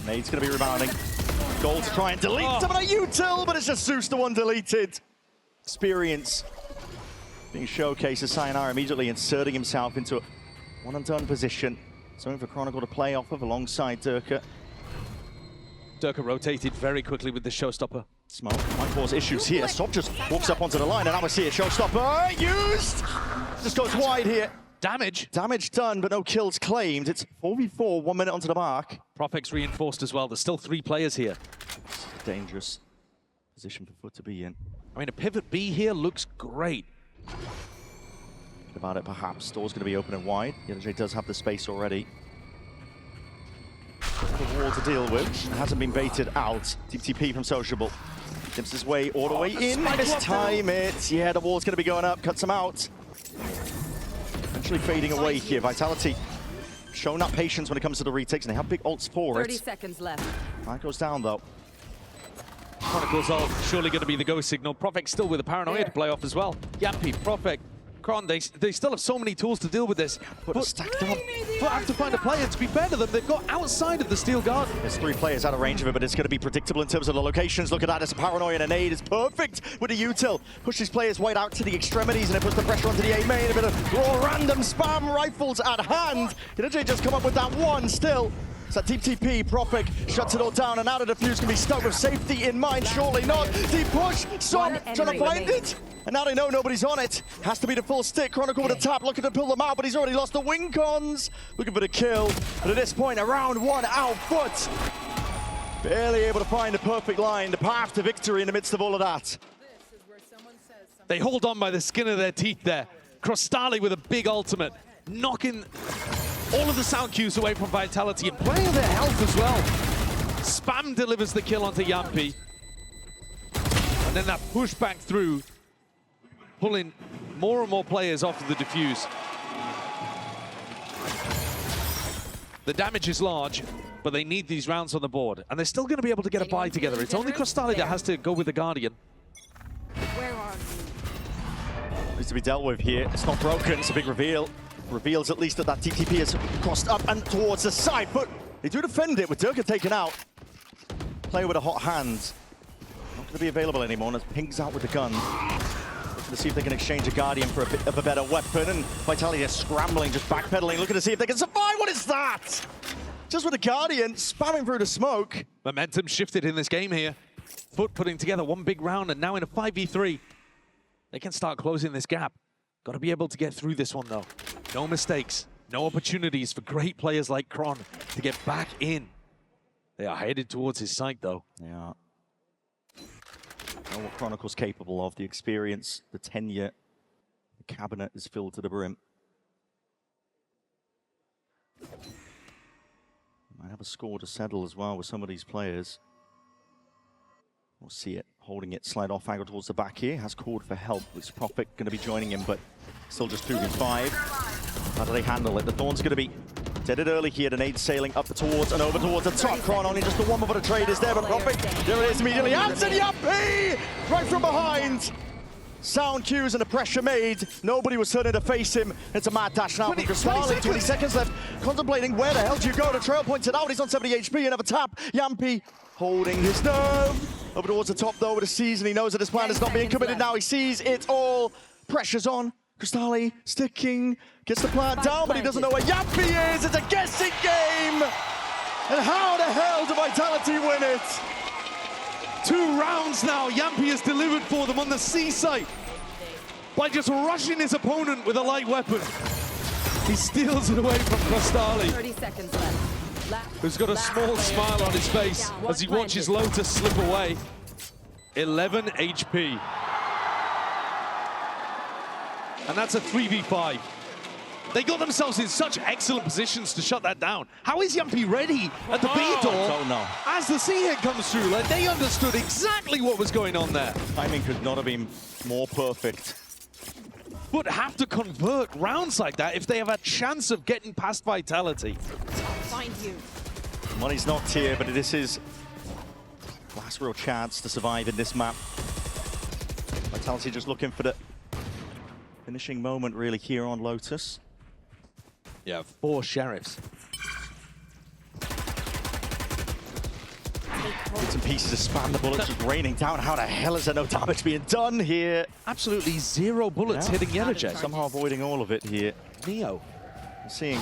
Nade's going to be rebounding. Goal to try and delete some of the util, but it's just Zeus the one deleted. Experience being showcased as Sayonara immediately inserting himself into a one-and-done position. Something for Chronicle to play off of alongside Durka. Durka rotated very quickly with the showstopper. Smoke might cause issues here. Sop just walks up onto the line, and now we see a showstopper used. Just goes wide here. Damage. Damage done, but no kills claimed. It's 4v4, 1 minute onto the mark. Profik's reinforced as well. There's still 3 players here. It's a dangerous position for FUT to be in. I mean, a pivot B here looks great. About it, perhaps. Door's going to be open and wide. Yetajay does have the space already. The wall to deal with. It hasn't been baited out. Deep TP from Sociable. Dips his way all the way in. This time it. Yeah, the wall's going to be going up. Cuts him out. Eventually fading away here. Vitality showing up patience when it comes to the retakes, and they have big ults for it. 30 seconds left. That goes down, though. Chronicles ult, surely going to be the go signal. Profik still with a paranoia to play off as well. Yampy, Profik, Kron, they still have so many tools to deal with this. But stacked up. FUT have to find a player to be fair to them. They've got outside of the steel guard. There's 3 players out of range of it, but it's going to be predictable in terms of the locations. Look at that, it's a paranoia and a nade. It's perfect with the util. Push these players wide out to the extremities, and it puts the pressure onto the A main. A bit of raw random spam rifles at hand. Did just come up with that one still. It's that deep TP, Profik shuts it all down, and now the defuse can be stuck with safety in mind, surely not. Deep push, Son trying to find it. And now they know nobody's on it. Has to be the full stick. Chronicle with a tap, looking to pull them out, but he's already lost the wing cons. Looking for the kill. But at this point, around 1 out, FUT barely able to find the perfect line, the path to victory in the midst of all of that. They hold on by the skin of their teeth there. Crostali with a big ultimate, knocking all of the sound cues away from Vitality and playing their health as well. Spam delivers the kill onto Yampi. And then that push back through, pulling more and more players off of the defuse. The damage is large, but they need these rounds on the board. And they're still going to be able to get a buy together. It's only Crostali that has to go with the Guardian. Where are you? Needs to be dealt with here. It's not broken, it's a big reveal. Reveals at least that that TTP has crossed up and towards the side, but they do defend it with Durka taken out. Player with a hot hand. Not going to be available anymore, and Pink's out with the gun. Looking to see if they can exchange a Guardian for a bit of a better weapon, and Vitality is scrambling, just backpedaling, looking to see if they can survive. What is that? Just with a Guardian, spamming through the smoke. Momentum shifted in this game here. FUT putting together one big round, and now in a 5v3. They can start closing this gap. Got to be able to get through this one, though. No mistakes, no opportunities for great players like Kron to get back in. They are headed towards his site, though. They are. Know what Chronicle's capable of, the experience, the tenure. The cabinet is filled to the brim. Might have a score to settle as well with some of these players. We'll see it, holding it, slide off, angle towards the back here. Has called for help. It's Profik going to be joining him, but still just 2v5. How do they handle it? The Thorn's going to be deaded early here. The nade sailing up towards and over towards the top. Kron only just the one before the trade is there, but Profik, there it is immediately. Anthony Yampi! Right from behind. Sound cues and the pressure made. Nobody was turning to face him. It's a mad dash now from Crostali. 20 seconds left. Contemplating where the hell do you go? The trail pointed out. He's on 70 HP. Another tap. Yampi holding his nerve. Over towards the top though with the season. He knows that his plan is not being committed now. He sees it all. Pressure's on. Crostali sticking. Gets the plant down, but he doesn't know where Yampi is. It's a guessing game. And how the hell do Vitality win it? 2 rounds now, Yampi has delivered for them on the C site by just rushing his opponent with a light weapon. He steals it away from Crostali, 30 seconds left. who's got a small smile on his face as he watches Lotus slip away. 11 HP. And that's a 3v5. They got themselves in such excellent positions to shut that down. How is Yampi ready at the B door don't know. as the C hit comes through? Like, they understood exactly what was going on there. Timing could not have been more perfect. But have to convert rounds like that if they have a chance of getting past Vitality. Find you. Money's not here, but this is last real chance to survive in this map. Vitality just looking for the finishing moment really here on Lotus. Yeah, 4 sheriffs. Bits and pieces of spam, the bullets just raining down. How the hell is there no damage being done here? Absolutely 0 bullets hitting Yellowjack. Somehow avoiding all of it here. Neo. We're seeing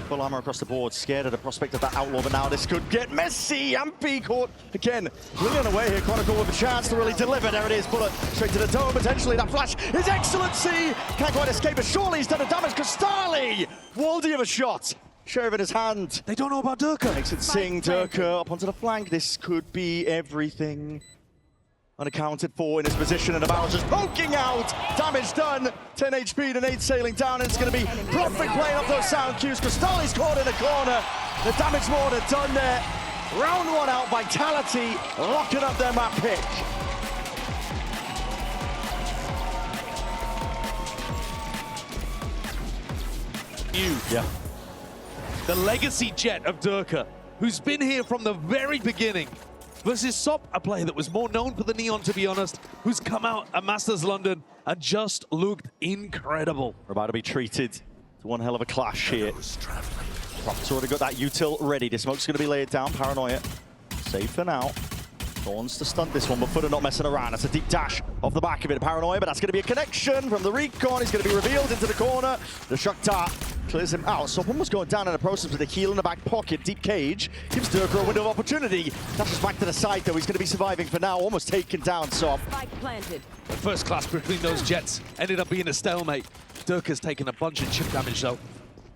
full armor across the board, scared of the prospect of that outlaw, but now this could get messy. Yampi caught again, brilliant away here. Chronicle with a chance to really deliver. There it is, bullet straight to the dome. Potentially that flash is excellency. Can't quite escape, but surely he's done the damage. Crostali, Waldy of a shot. Sheriff in his hand. They don't know about Durka. Makes it sing. Durka up onto the flank. This could be everything. Unaccounted for in his position, and the barrel's just poking out. Damage done. 10 HP, the nade sailing down, and it's going to be Profik playing up those sound cues. Crostali's caught in a corner. The damage more than done there. Round 1 out, Vitality locking up their map pick. Yeah. The legacy jet of Durka, who's been here from the very beginning. versus Sop, a player that was more known for the Neon, to be honest, who's come out at Masters London and just looked incredible. We're about to be treated to one hell of a clash here. Prop's already got that util ready. The smoke's going to be laid down. Paranoia safe for now. Wants to stunt this one, but FUT are not messing around. That's a deep dash off the back of it. Paranoia, but that's going to be a connection from the recon. He's going to be revealed into the corner. The Shakhtar clears him out. So one was going down in the process with a heal in the back pocket. Deep cage gives Durka a window of opportunity. Dashes back to the side, though. He's going to be surviving for now. Almost taken down, Sop. Spike planted. The first class between those jets ended up being a stalemate. Durka's taken a bunch of chip damage, though.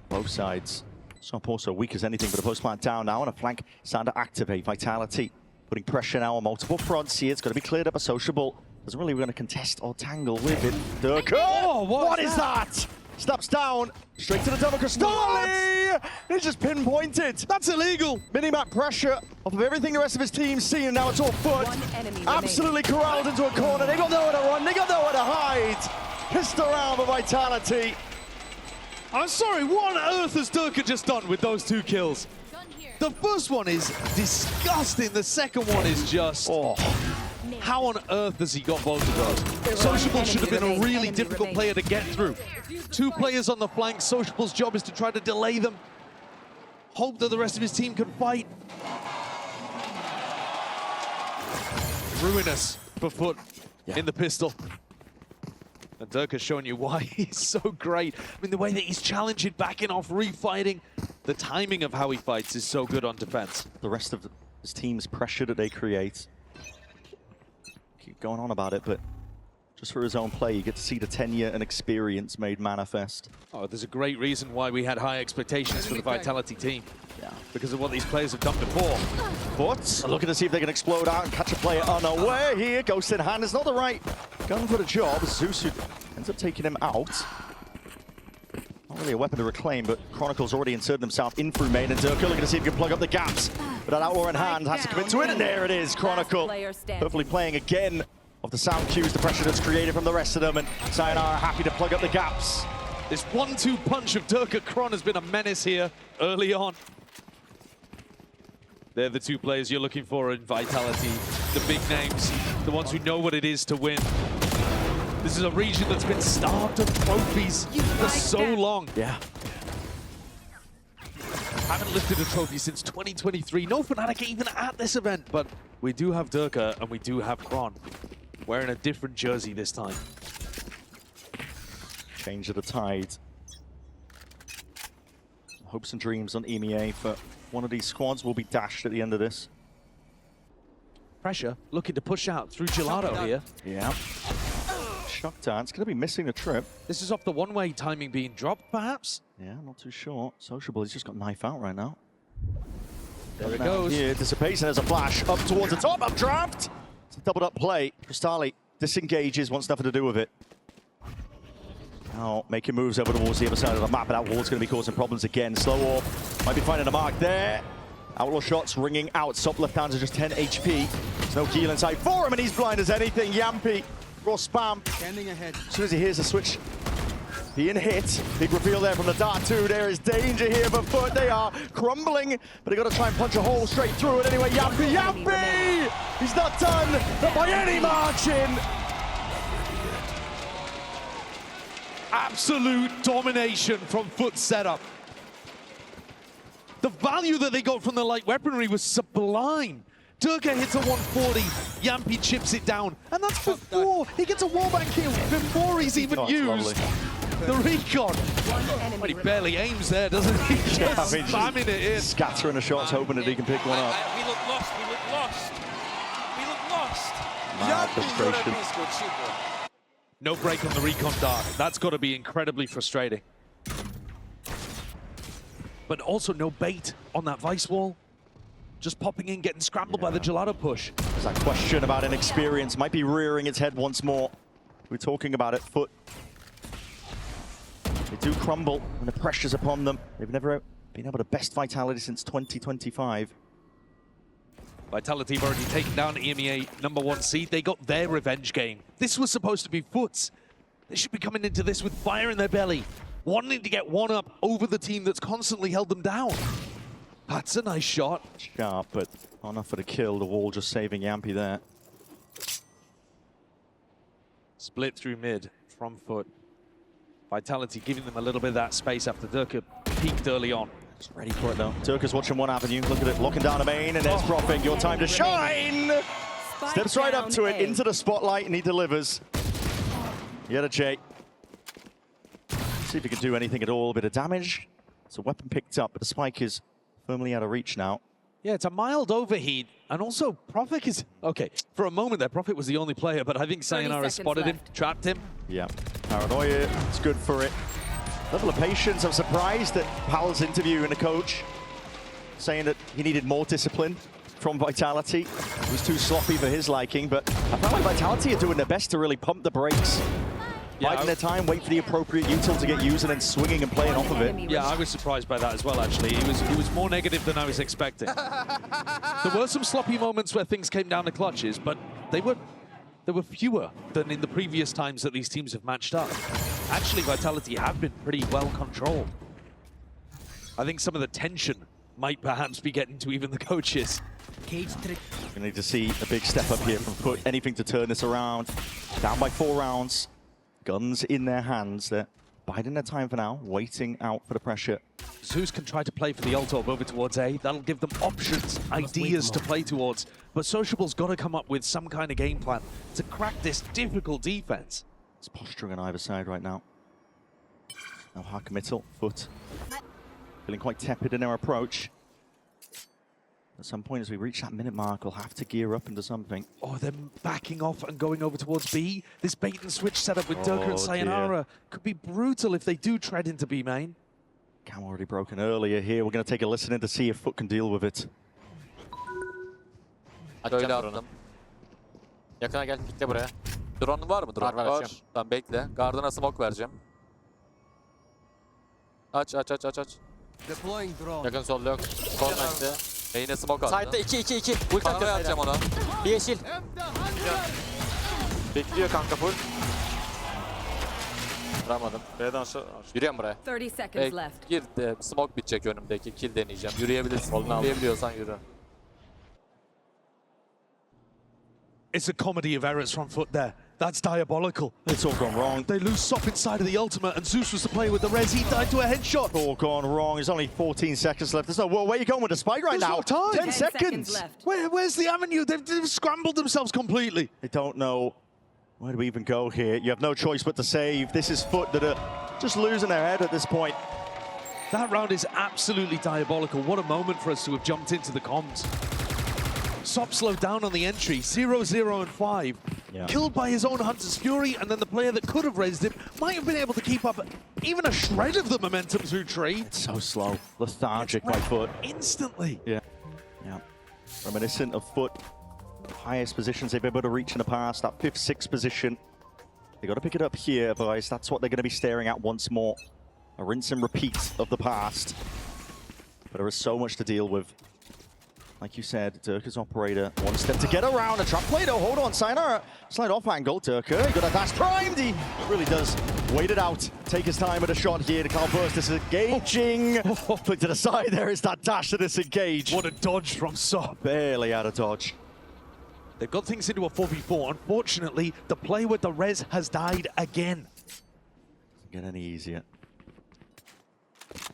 Both sides. Sop also weak as anything, but a post plant down now, and a flank starting to activate. Vitality putting pressure now on multiple fronts here. It's going to be cleared up. A sociable doesn't really want to contest or tangle with it. Durka! Oh, what is that? Steps down, straight to the double Cristali! He's just pinpointed. That's illegal. Minimap pressure off of everything the rest of his team's seen, and now it's all FUT. One enemy Absolutely corralled into a corner. They got nowhere to run, they got nowhere to hide. Pissed around for Vitality. I'm sorry, what on earth has Durka just done with those 2 kills? The first one is disgusting. The second one is just... Oh. How on earth has he got both of those? Sociable should have been a really difficult player to get through. 2 players on the flank. Sociable's job is to try to delay them. Hope that the rest of his team can fight. Ruinous for FUT in the pistol. And Durka's showing you why he's so great. I mean, the way that he's challenging, backing off, refighting. The timing of how he fights is so good on defense. The rest of his team's pressure that they create. Keep going on about it, but just for his own play, you get to see the tenure and experience made manifest. Oh, there's a great reason why we had high expectations for the Vitality team. Yeah. Because of what these players have done before. FUT looking to see if they can explode out and catch a player unaware here. Ghost in hand is not the right gun for the job. Zeus ends up taking him out. Not really a weapon to reclaim, but Chronicle's already inserted himself in through main, and Durka looking to see if he can plug up the gaps. But that outlaw in hand has to commit to it, and there it is. Chronicle hopefully playing again of the sound cues, the pressure that's created from the rest of them, and Sayonara happy to plug up the gaps. This 1-2 punch of Durka Kron has been a menace here early on. They're the 2 players you're looking for in Vitality. The big names, the ones who know what it is to win. This is a region that's been starved of trophies for so long. Yeah. Haven't lifted a trophy since 2023. No Fnatic even at this event, but we do have Durka and we do have Kron. Wearing a different jersey this time. Change of the tide. Hopes and dreams on EMEA for one of these squads will be dashed at the end of this. Pressure looking to push out through Gelato here. Yeah. Shakhtar, it's going to be missing a trip. This is off the one-way timing being dropped, perhaps? Yeah, not too sure. Sociable, he's just got knife out right now. There it goes. Here, dissipates, and there's a flash up towards the top, updraft. It's a doubled up play. Cristali disengages, wants nothing to do with it. Now making moves over towards the other side of the map, but that wall's going to be causing problems again. Slow off, might be finding a mark there. Outlaw shots ringing out. Sop left down to just 10 HP. There's no heal inside for him, and he's blind as anything. Yampy, raw spam. Standing ahead. As soon as he hears the switch being hit, big reveal there from the dart too. There is danger here for FUT. They are crumbling, but they got to try and punch a hole straight through it anyway. Yampy! He's not done, not by any margin. Absolute domination from FUT setup. The value that they got from the light weaponry was sublime. Durka hits a 140, Yampy chips it down, and that's before he gets a wallbang kill, before he's even used the recon. Well, he barely aims there, doesn't he? Just spamming it in. Scattering the shots, hoping that he can pick one up. We look lost, we look lost. We look lost. Mad frustration. No break on the recon dart. That's got to be incredibly frustrating. But also no bait on that Vice wall. Just popping in, getting scrambled by the Gelato push. There's that question about inexperience. Might be rearing its head once more. We're talking about it. FUT. They do crumble when the pressure's upon them. They've never been able to best Vitality since 2025. Vitality have already taken down EMEA #1 seed. They got their revenge game. This was supposed to be FUT's. They should be coming into this with fire in their belly, wanting to get one up over the team that's constantly held them down. That's a nice shot. Sharp, but not enough for the kill. The wall just saving Yampy there. Split through mid from FUT. Vitality giving them a little bit of that space after Durka peaked early on. Just ready for it though. Turkers watching one avenue. Look at it, locking down a main, and there's Profig. Your time to shine! Spike Steps right up down to it, A. into the spotlight, and he delivers. Yet a J. See if he can do anything at all. A bit of damage. It's a weapon picked up, but the spike is firmly out of reach now. Yeah, it's a mild overheat. And also, Profik is... Okay, for a moment there, Profik was the only player, but I think 30 Sayonara seconds spotted him, left. trapped him. Yeah, paranoia, it's good for it. Level of patience, I'm surprised at Pal's interview and the coach saying that he needed more discipline from Vitality. It was too sloppy for his liking, but I felt like Vitality are doing their best to really pump the brakes. Yeah, Biding their time, wait for the appropriate util to get used and then swinging and playing off of it. Yeah, I was surprised by that as well, actually. He was more negative than I was expecting. There were some sloppy moments where things came down to clutches, but there were fewer than in the previous times that these teams have matched up. Actually, Vitality have been pretty well controlled. I think some of the tension might perhaps be getting to even the coaches. We need to see a big step up here from FUT. Anything to turn this around. Down by 4 rounds. Guns in their hands. They're biding their time for now, waiting out for the pressure. Zeus can try to play for the Ultorb over towards A. That'll give them options, ideas to play towards. But Sociable's got to come up with some kind of game plan to crack this difficult defense. It's posturing on either side right now. Now hard committal, FUT. Feeling quite tepid in their approach. At some point as we reach that minute mark, we'll have to gear up into something. Oh, they're backing off and going over towards B. This bait and switch setup with Durka and Sayonara could be brutal if they do tread into B main. Cam already broken earlier here. We're going to take a listen in to see if FUT can deal with it. Böyle attım. Yakına gel, pikle buraya. Drone'un var mı? Drone Var, var. açıyorum. Tamam bekle. Gardına smoke vereceğim. Aç. Deploying drone. Yakın sol yok. Sol bekle. Main'e smoke attı. Side'da 2. Ulti Paranoya atacağım atacağım ona. Bir yeşil. Bekliyor kanka full. Vuramadım. B'den aşağı. Yürüyorum buraya. 30 seconds left. Gir de smoke bitecek önümdeki. Kill deneyeceğim. Yürüyebilirsin. Yürüyebiliyorsan yürü. It's a comedy of errors from FUT there. That's diabolical. It's all gone wrong. They lose Sop inside of the ultimate, and Zeus was the player with the res. He died to a headshot. All gone wrong. There's only 14 seconds left. There's no, where are you going with the spike right There's now? no time. 10 10 seconds. left. Where's the avenue? They've scrambled themselves completely. They don't know where do we even go here. You have no choice but to save. This is FUT that are just losing their head at this point. That round is absolutely diabolical. What a moment for us to have jumped into the comms. Sop slowed down on the entry, 0, 0, and 5. Yeah. Killed by his own Hunter's Fury, and then the player that could have raised him might have been able to keep up even a shred of the momentum through trade. It's so slow. Lethargic by FUT. Instantly. Yeah. Reminiscent of FUT. Highest positions they've been able to reach in the past. That 5th, 6th position. They got to pick it up here, boys. That's what they're going to be staring at once more. A rinse and repeat of the past. But there is so much to deal with. Like you said, Durka's operator, one step to get around a trap play though. Hold on, Sayonara. Slide off angle, Durka. He got a dash primed. He really does wait it out. Take his time with a shot here. The Carl Burst disengaging. Flick to the side, there is that dash to disengage. What a dodge from Sop. Barely out of dodge. They've got things into a 4v4. Unfortunately, the play with the res has died again. Doesn't get any easier.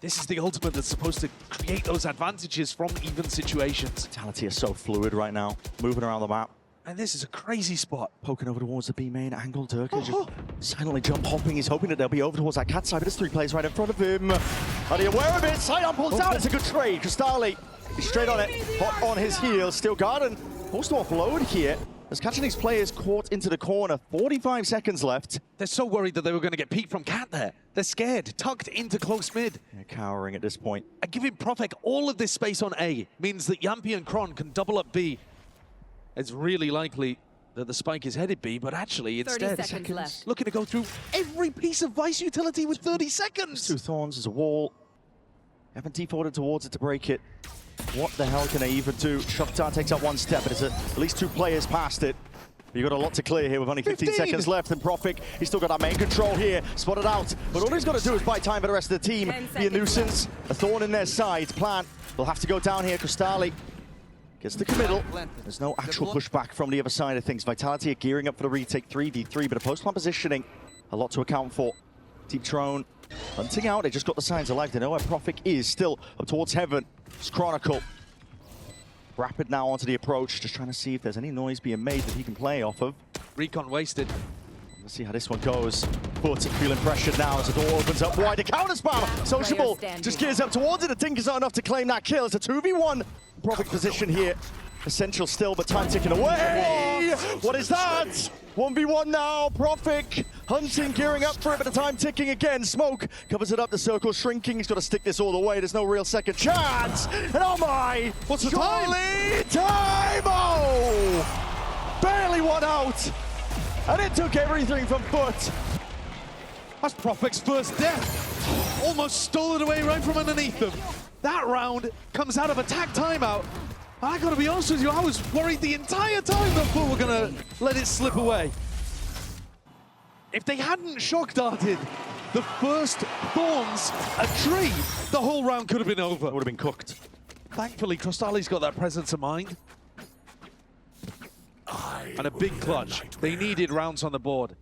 This is the ultimate that's supposed to create those advantages from even situations. Vitality is so fluid right now. Moving around the map. And this is a crazy spot. Poking over towards the B main angle. Durka just silently jump hopping. He's hoping that they'll be over towards that cat side, but there's 3 players right in front of him. Are they aware of it? Sidon pulls out. It's a good trade. Cristali, he's straight on it. Hot on his heels. Still Garden. Supposed to offload here. As catching these players caught into the corner. 45 seconds left. They're so worried that they were going to get peeked from Cat there. They're scared, tucked into close mid. They're cowering at this point. And giving Profek all of this space on A means that Yampy and Kron can double up B. It's really likely that the spike is headed B, but actually 30 instead, seconds left. looking to go through every piece of Vice utility with 30 seconds. 2 thorns, there's a wall. Haven't defaulted towards it to break it. What the hell can they even do? Shakhtar takes out 1 step, but it's at least 2 players past it. You've got a lot to clear here with only 15 seconds left, and Profik, he's still got that main control here, spotted out. But all he's got to do is buy time for the rest of the team. Be a nuisance, a thorn in their side. Plan, they'll have to go down here. Cristali gets the committal. There's no actual pushback from the other side of things. Vitality are gearing up for the retake 3v3, but a post-plan positioning, a lot to account for. Deep Trone hunting out, they just got the signs of life. They know where Profik is, still up towards heaven. It's Chronicle. Rapid now onto the approach, just trying to see if there's any noise being made that he can play off of. Recon wasted. Let's see how this one goes. But feeling pressured now as the door opens up wide. The counter spam! Sociable just gears up towards it. The Tinker's not enough to claim that kill. It's a 2v1. Profik position here. Essential still, but time ticking away. What is that? 1v1 now. Profik hunting, gearing up for it, but the time ticking again. Smoke covers it up. The circle shrinking. He's got to stick this all the way. There's no real second chance. And oh my! What's the time? Time! Oh! Barely one out. And it took everything from FUT. That's Profik's first death. Almost stole it away right from underneath them. That round comes out of attack timeout. I gotta be honest with you, I was worried the entire time that FUT were gonna let it slip away. If they hadn't shock darted the first thorns a tree, the whole round could have been over. It would have been cooked. Thankfully, Cristali's got that presence of mind. And a big clutch. They needed rounds on the board.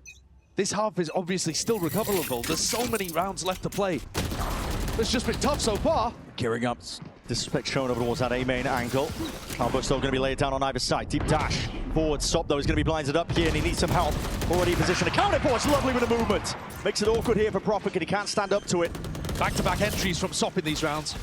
This half is obviously still recoverable. There's so many rounds left to play. It's just been tough so far. Gearing up. Disrespect shown over towards that A main angle. Albo still going to be laid down on either side. Deep dash. Forward stop though. He's going to be blinded up here and he needs some help. Already in position to counter for. It's lovely with the movement. Makes it awkward here for Profik and he can't stand up to it. Back-to-back entries from Sop in these rounds.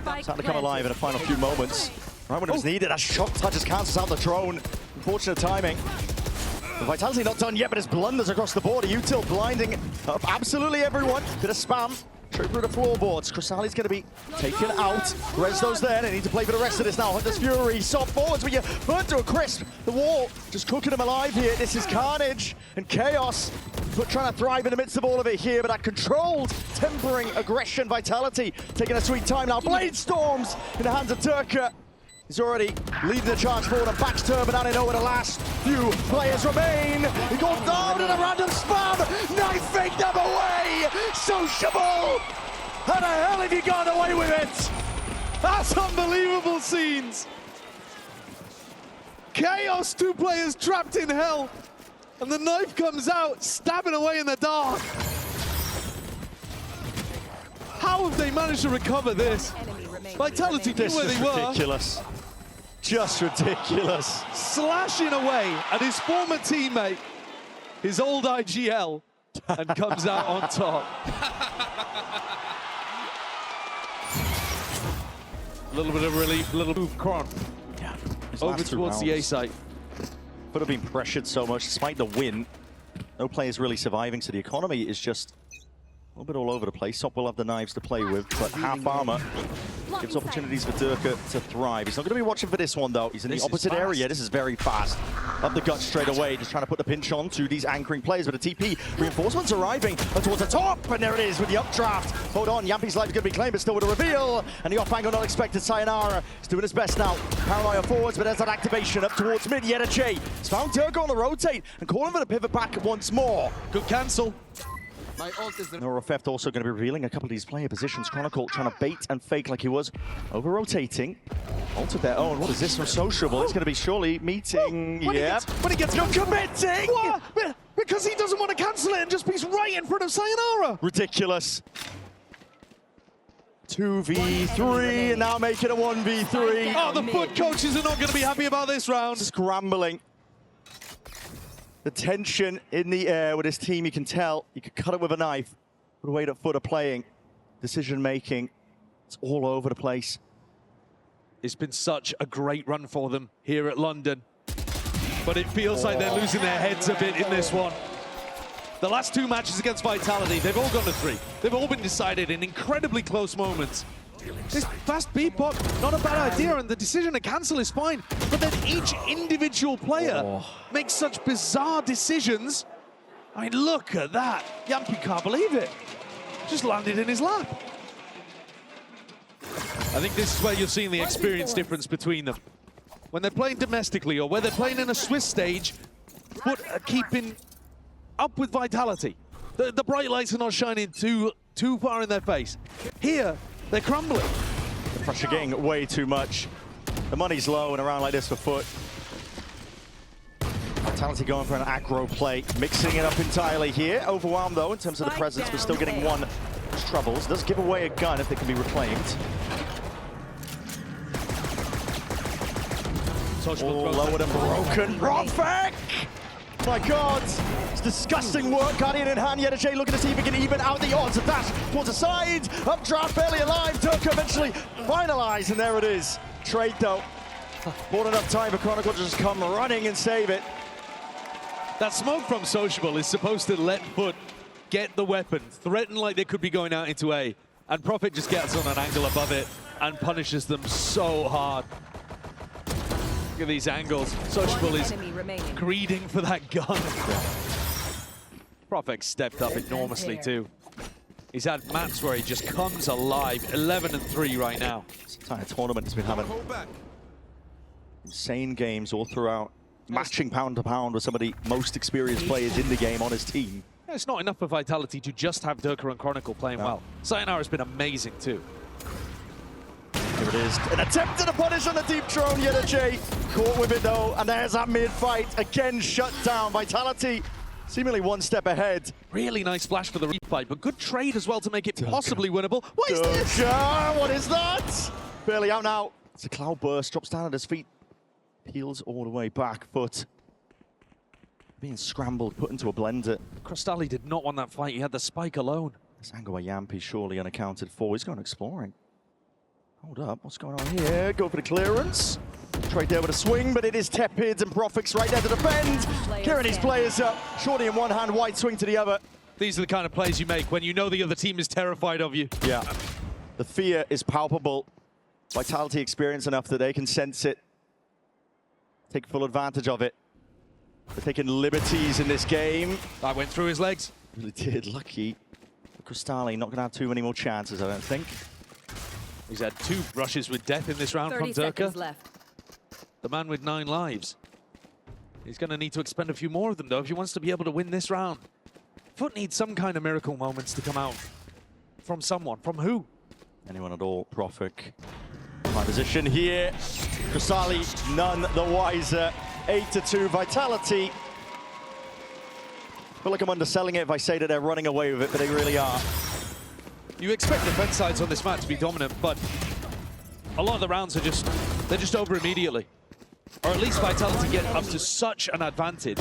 Starting to come alive in the final few moments. Right when it was needed, that shock touches cancels out the drone. Unfortunate timing. The Vitality not done yet, but it's blunders across the board. Util blinding up absolutely everyone. Bit of spam. Straight through the floorboards. Cristali's going to be taken out. Res those there. They need to play for the rest of this now. Hunter's Fury. Soft forwards, but you burnt to a crisp. The wall just cooking them alive here. This is carnage and chaos. But trying to thrive in the midst of all of it here. But that controlled, tempering aggression. Vitality taking a sweet time now. Blade Storms in the hands of Turka. He's already leading the charge forward and backs Turban, and I know where the last few players remain. He goes down in a random spam. Knife fake them away. Sociable. How the hell have you gone away with it? That's unbelievable scenes. Chaos, two players trapped in hell. And the knife comes out, stabbing away in the dark. How have they managed to recover this? Vitality knew where they were. Ridiculous. Just ridiculous. Slashing away at his former teammate, his old IGL, and comes out on top. A little bit of relief, a little move, Kron. Yeah. Over towards the A site. Would have been pressured so much despite the win. No players really surviving, so the economy is just a little bit all over the place. Sop will have the knives to play with, but half armor gives opportunities for Durka to thrive. He's not going to be watching for this one, though. He's in the opposite area. This is very fast. Up the gut straight away, just trying to put the pinch on to these anchoring players. But a TP reinforcements arriving towards the top, and there it is with the updraft. Hold on, Yampi's life is going to be claimed, but still with a reveal. And the off angle not expected. Sayonara is doing his best now. Paranoia forwards, but there's that activation up towards mid. Yet a J. He's found Durka on the rotate and calling for the pivot back once more. Good cancel. My ult is the Nora Theft also going to be revealing a couple of these player positions. Chronicle trying to bait and fake like he was. Over-rotating. Ult of their own. What is this from Sociable? It's going to be surely meeting. Yeah. When he gets You're committing! What? Because he doesn't want to cancel it and just be right in front of Sayonara. Ridiculous. 2v3 and now making a 1v3. Oh, the FUT coaches are not going to be happy about this round. Scrambling. The tension in the air with his team, you can tell. You could cut it with a knife. The way that FUT are playing, decision making, it's all over the place. It's been such a great run for them here at London. But it feels like they're losing their heads a bit in this one. The last two matches against Vitality, they've all gone to 3. They've all been decided in incredibly close moments. This fast B-pop, not a bad idea, and the decision to cancel is fine. But then each individual player makes such bizarre decisions. I mean, look at that. Yampi can't believe it. Just landed in his lap. I think this is where you're seeing the experience difference between them. When they're playing domestically or where they're playing in a Swiss stage, FUT are keeping up with Vitality. The bright lights are not shining too far in their face. Here, they're crumbling. The pressure getting way too much. The money's low and around like this for FUT. Vitality going for an aggro play, mixing it up entirely here. Overwhelmed though in terms of the presence, but still getting one troubles. Does give away a gun if they can be reclaimed. All lowered and broken. Profek! My God, it's disgusting work. Guardian in hand. Yedajay looking to see if he can even out the odds. A dash towards the side. Updraft barely alive. Durka eventually finalized, and there it is. Trade though. More than enough time for Chronicle to just come running and save it. That smoke from Sociable is supposed to let FUT get the weapon, threaten like they could be going out into A, and Prophet just gets on an angle above it and punishes them so hard. Look at these angles. Sociable is greeding for that gun. Prophet stepped up enormously too. He's had maps where he just comes alive. 11-3 right now. This entire tournament has been having insane games all throughout. Matching pound to pound with some of the most experienced players in the game on his team. It's not enough for Vitality to just have Durka and Chronicle playing well. Sayonara has been amazing too. Here it is. An attempt at a punish on the deep drone. Yedajay caught with it though. And there's that mid-fight. Again shut down. Vitality seemingly one step ahead. Really nice splash for the refight, but good trade as well to make it possibly winnable. What is this? What is that? Barely out now. It's a cloud burst. Drops down at his feet. Peels all the way back. FUT being scrambled, put into a blender. Crostali did not want that fight. He had the spike alone. This angle by Yampi surely unaccounted for. He's going exploring. Hold up, what's going on here? Go for the clearance. Trade there with a swing, but it is tepid, and Profix right there to defend. Gearing his players up. Shorty in one hand, wide swing to the other. These are the kind of plays you make when you know the other team is terrified of you. Yeah. The fear is palpable. Vitality experience enough that they can sense it. Take full advantage of it. They're taking liberties in this game. That went through his legs. Really did. Lucky. Crostali not going to have too many more chances, I don't think. He's had 2 rushes with death in this round from 30 seconds Durka. left. The man with 9 lives. He's going to need to expend a few more of them, though, if he wants to be able to win this round. FUT needs some kind of miracle moments to come out. From someone. From who? Anyone at all. Profik. My position here. Crostali none the wiser. 8-2 Vitality. I feel like I'm underselling it if I say that they're running away with it, but they really are. You expect defense sides on this map to be dominant, but a lot of the rounds are they're just over immediately. Or at least Vitality get up to such an advantage.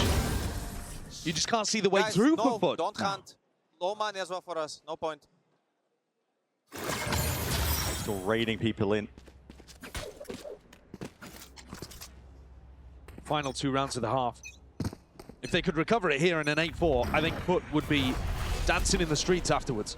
You just can't see the way through for FUT. Don't hunt. Low money as well for us. No point. Still raiding people in. Final 2 rounds of the half. If they could recover it here in an 8-4, I think FUT would be dancing in the streets afterwards.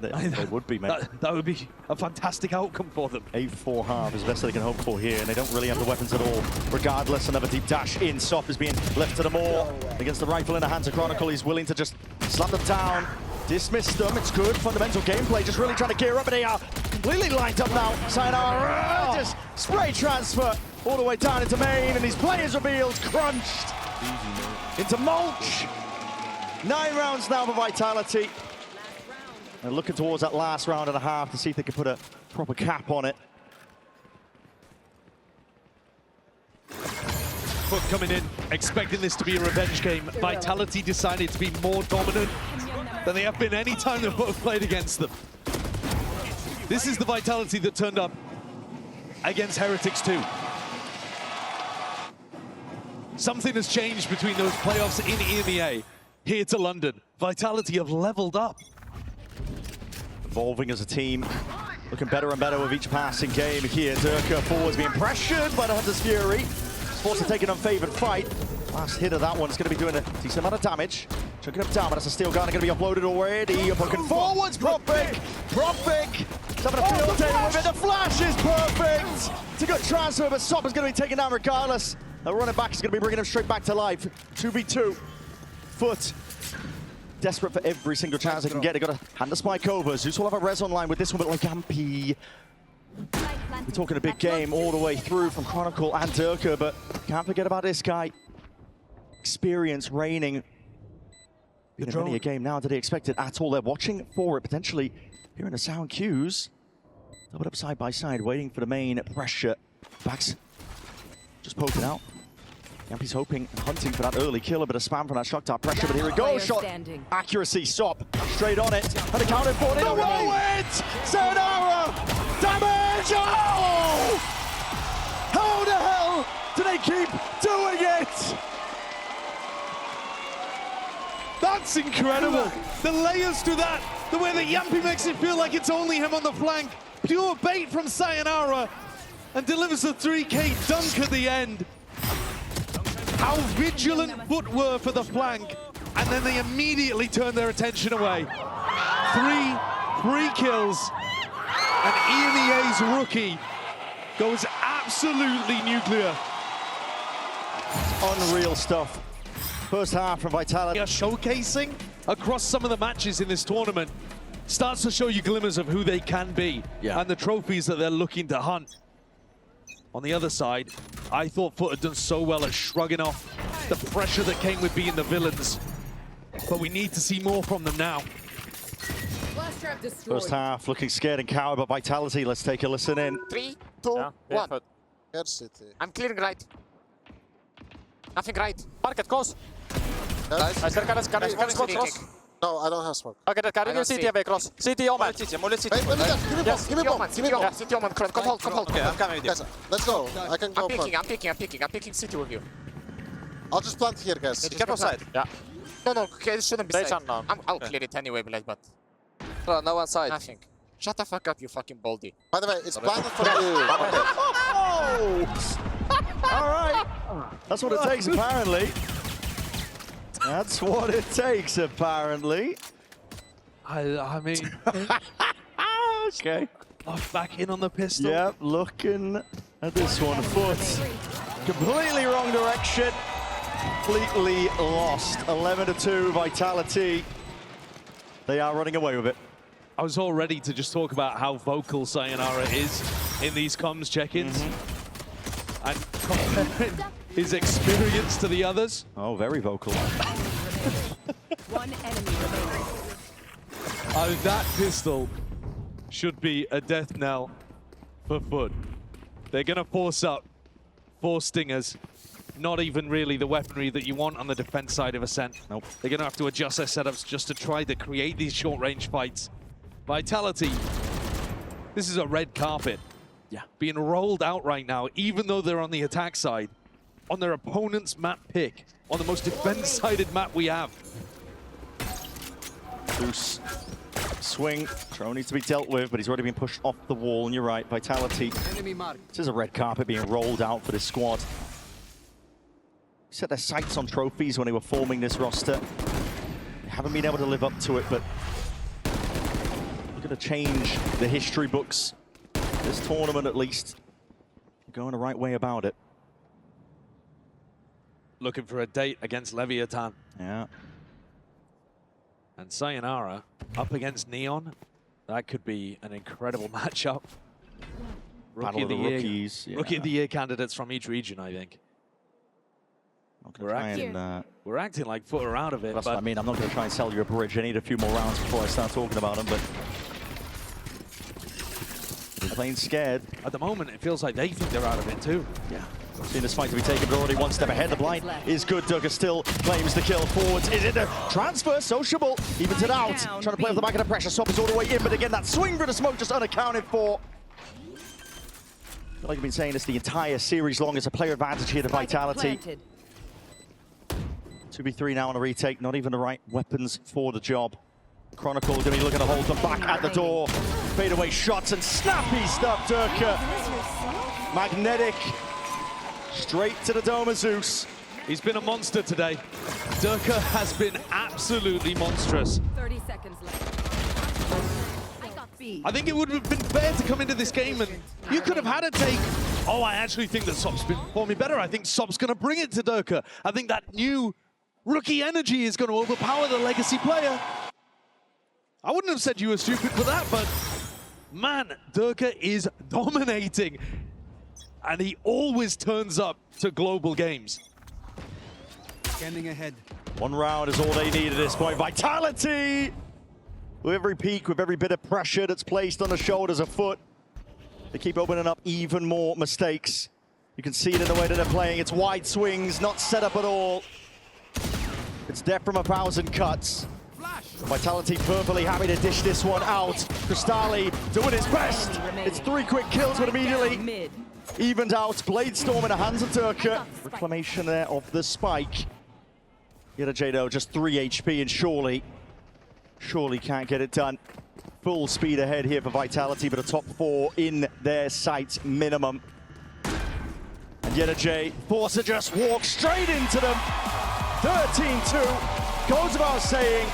They would be, mate. That would be a fantastic outcome for them. 8-4 half is the best they can hope for here, and they don't really have the weapons at all. Regardless, another deep dash in. Sop is being left to them all. Against the rifle in the hands of Chronicle, he's willing to just slap them down, dismiss them. It's good fundamental gameplay, just really trying to gear up, and they are completely lined up now. Sayonara, just spray transfer all the way down into main, and these players revealed, crunched into mulch. 9 rounds now for Vitality. And looking towards that last round and a half to see if they can put a proper cap on it. FUT coming in, expecting this to be a revenge game. Vitality decided to be more dominant than they have been any time that FUT have played against them. This is the Vitality that turned up against Heretics 2. Something has changed between those playoffs in EMEA here to London. Vitality have leveled up. Evolving as a team, looking better and better with each passing game here. Durka forwards being pressured by the Hunter's Fury. Forced to take an unfavored fight. Last hit of that one's going to be doing a decent amount of damage. Chunking him down, but that's a steel gun going to be uploaded already. Poking forwards, Profik! He's having a field day with it. The flash is perfect! It's a good transfer, but Sop is going to be taken down regardless. The running back is going to be bringing him straight back to life. 2v2. FUT. Desperate for every single chance they can get. They got to hand the spike over. Zeus will have a res online with this one, but like Ampi. We're talking a big game all the way through from Chronicle and Durka, but can't forget about this guy. experience reigning. Been in many a game now. Did he expect it at all? They're watching for it, potentially hearing the sound cues. Doubled up side by side, waiting for the main pressure. Backs just poking out. Yampi's hoping and hunting for that early kill, a bit of spam from that shock top pressure, but here it goes. Shot accuracy, stop, straight on it, and accounted for. They don't know it! Sayonara! Damage! Oh! How the hell do they keep doing it? That's incredible. The layers to that, the way that Yampi makes it feel like it's only him on the flank. Pure bait from Sayonara and delivers a 3K dunk at the end. How vigilant FUT were for the flank, and then they immediately turned their attention away. Three kills, and EMEA's rookie goes absolutely nuclear. Unreal stuff. First half from Vitality. Are showcasing across some of the matches in this tournament starts to show you glimmers of who they can be and the trophies that they're looking to hunt. On the other side, I thought FUT had done so well at shrugging off the pressure that came with being the villains. But we need to see more from them now. First half looking scared and cowed, but Vitality, let's take a listen in. 3, 2, 1. VCT. I'm clearing right. Nothing right. Market, close. Nice. I can cross. No, I don't have smoke. Okay, carry your CT away, cross. CT Oman. Wait, give me bomb. Give me bomb. CT Oman, come hold. Okay, I'm coming with you. Guys, let's go. I can go I'm picking CT with you. I'll just plant here, guys. Careful side. Yeah. No, okay, it shouldn't be side. I'll clear it anyway, but... No one side. Nothing. Shut the fuck up, you fucking baldy. By the way, it's planted for you. All right. That's what it takes, apparently. That's what it takes, apparently. I mean, Okay. off back in on the pistol. Yep, looking at this one. FUT. Completely wrong direction. Completely lost. 11-2, Vitality. They are running away with it. I was all ready to just talk about how vocal Sayonara is in these comms check-ins. And comparing his experience to the others. Oh, very vocal. One enemy remaining. That pistol should be a death knell for FUT. They're going to force up 4 stingers. Not even really the weaponry that you want on the defense side of Ascent. Nope. They're going to have to adjust their setups just to try to create these short-range fights. Vitality, this is a red carpet. Yeah. Being rolled out right now, even though they're on the attack side, on their opponent's map pick, on the most defense-sided map we have. Loose swing. Throw needs to be dealt with, but he's already been pushed off the wall. And you're right, Vitality. Enemy mark. This is a red carpet being rolled out for this squad. Set their sights on trophies when they were forming this roster. They haven't been able to live up to it, but they're going to change the history books. This tournament, at least, going the right way about it. Looking for a date against Leviathan. Yeah. And Sayonara up against Neon. That could be an incredible matchup. Battle of the rookies. Yeah. Rookie of the Year candidates from each region, I think. We're acting like FUT are out of it. That's but what I mean. I'm not going to try and sell you a bridge. I need a few more rounds before I start talking about them, but they're playing scared. At the moment, it feels like they think they're out of it too. Yeah. Seeing this fight to be taken, but already one step ahead. The blind is good. Duggar still claims the kill. Forwards is it a transfer? Sociable. Evens it out. Trying to play off the back of the pressure. Swap is all the way in, but again, that swing for the smoke just unaccounted for. I feel like I've been saying this the entire series long. It's a player advantage here to Vitality. 2v3 now on a retake. Not even the right weapons for the job. Chronicle going to be looking to hold them back at the door. Fadeaway shots and snappy stuff, Durka. Magnetic. Straight to the dome of Zeus. He's been a monster today. Durka has been absolutely monstrous. 30 seconds left. I got B. I think it would have been fair to come into this game and you could have had a take. Oh, I actually think that Sob's been performing better. I think Sob's going to bring it to Durka. I think that new rookie energy is going to overpower the legacy player. I wouldn't have said you were stupid for that, but man, Durka is dominating. And he always turns up to global games. Scanning ahead. One round is all they need at this point. Vitality! With every peak, with every bit of pressure that's placed on the shoulders of FUT, they keep opening up even more mistakes. You can see it in the way that they're playing. It's wide swings, not set up at all. It's death from 1,000 cuts. Vitality perfectly happy to dish this one out. Crystalli doing his best. It's 3 quick kills, but immediately Mid. evened out. Blade Storm in the hands of Turka. Reclamation there of the spike. Yetajay though, just 3 HP and surely can't get it done. Full speed ahead here for Vitality, but a top 4 in their sights minimum. And Yetajay forced to just walk straight into them. 13-2, goes without saying.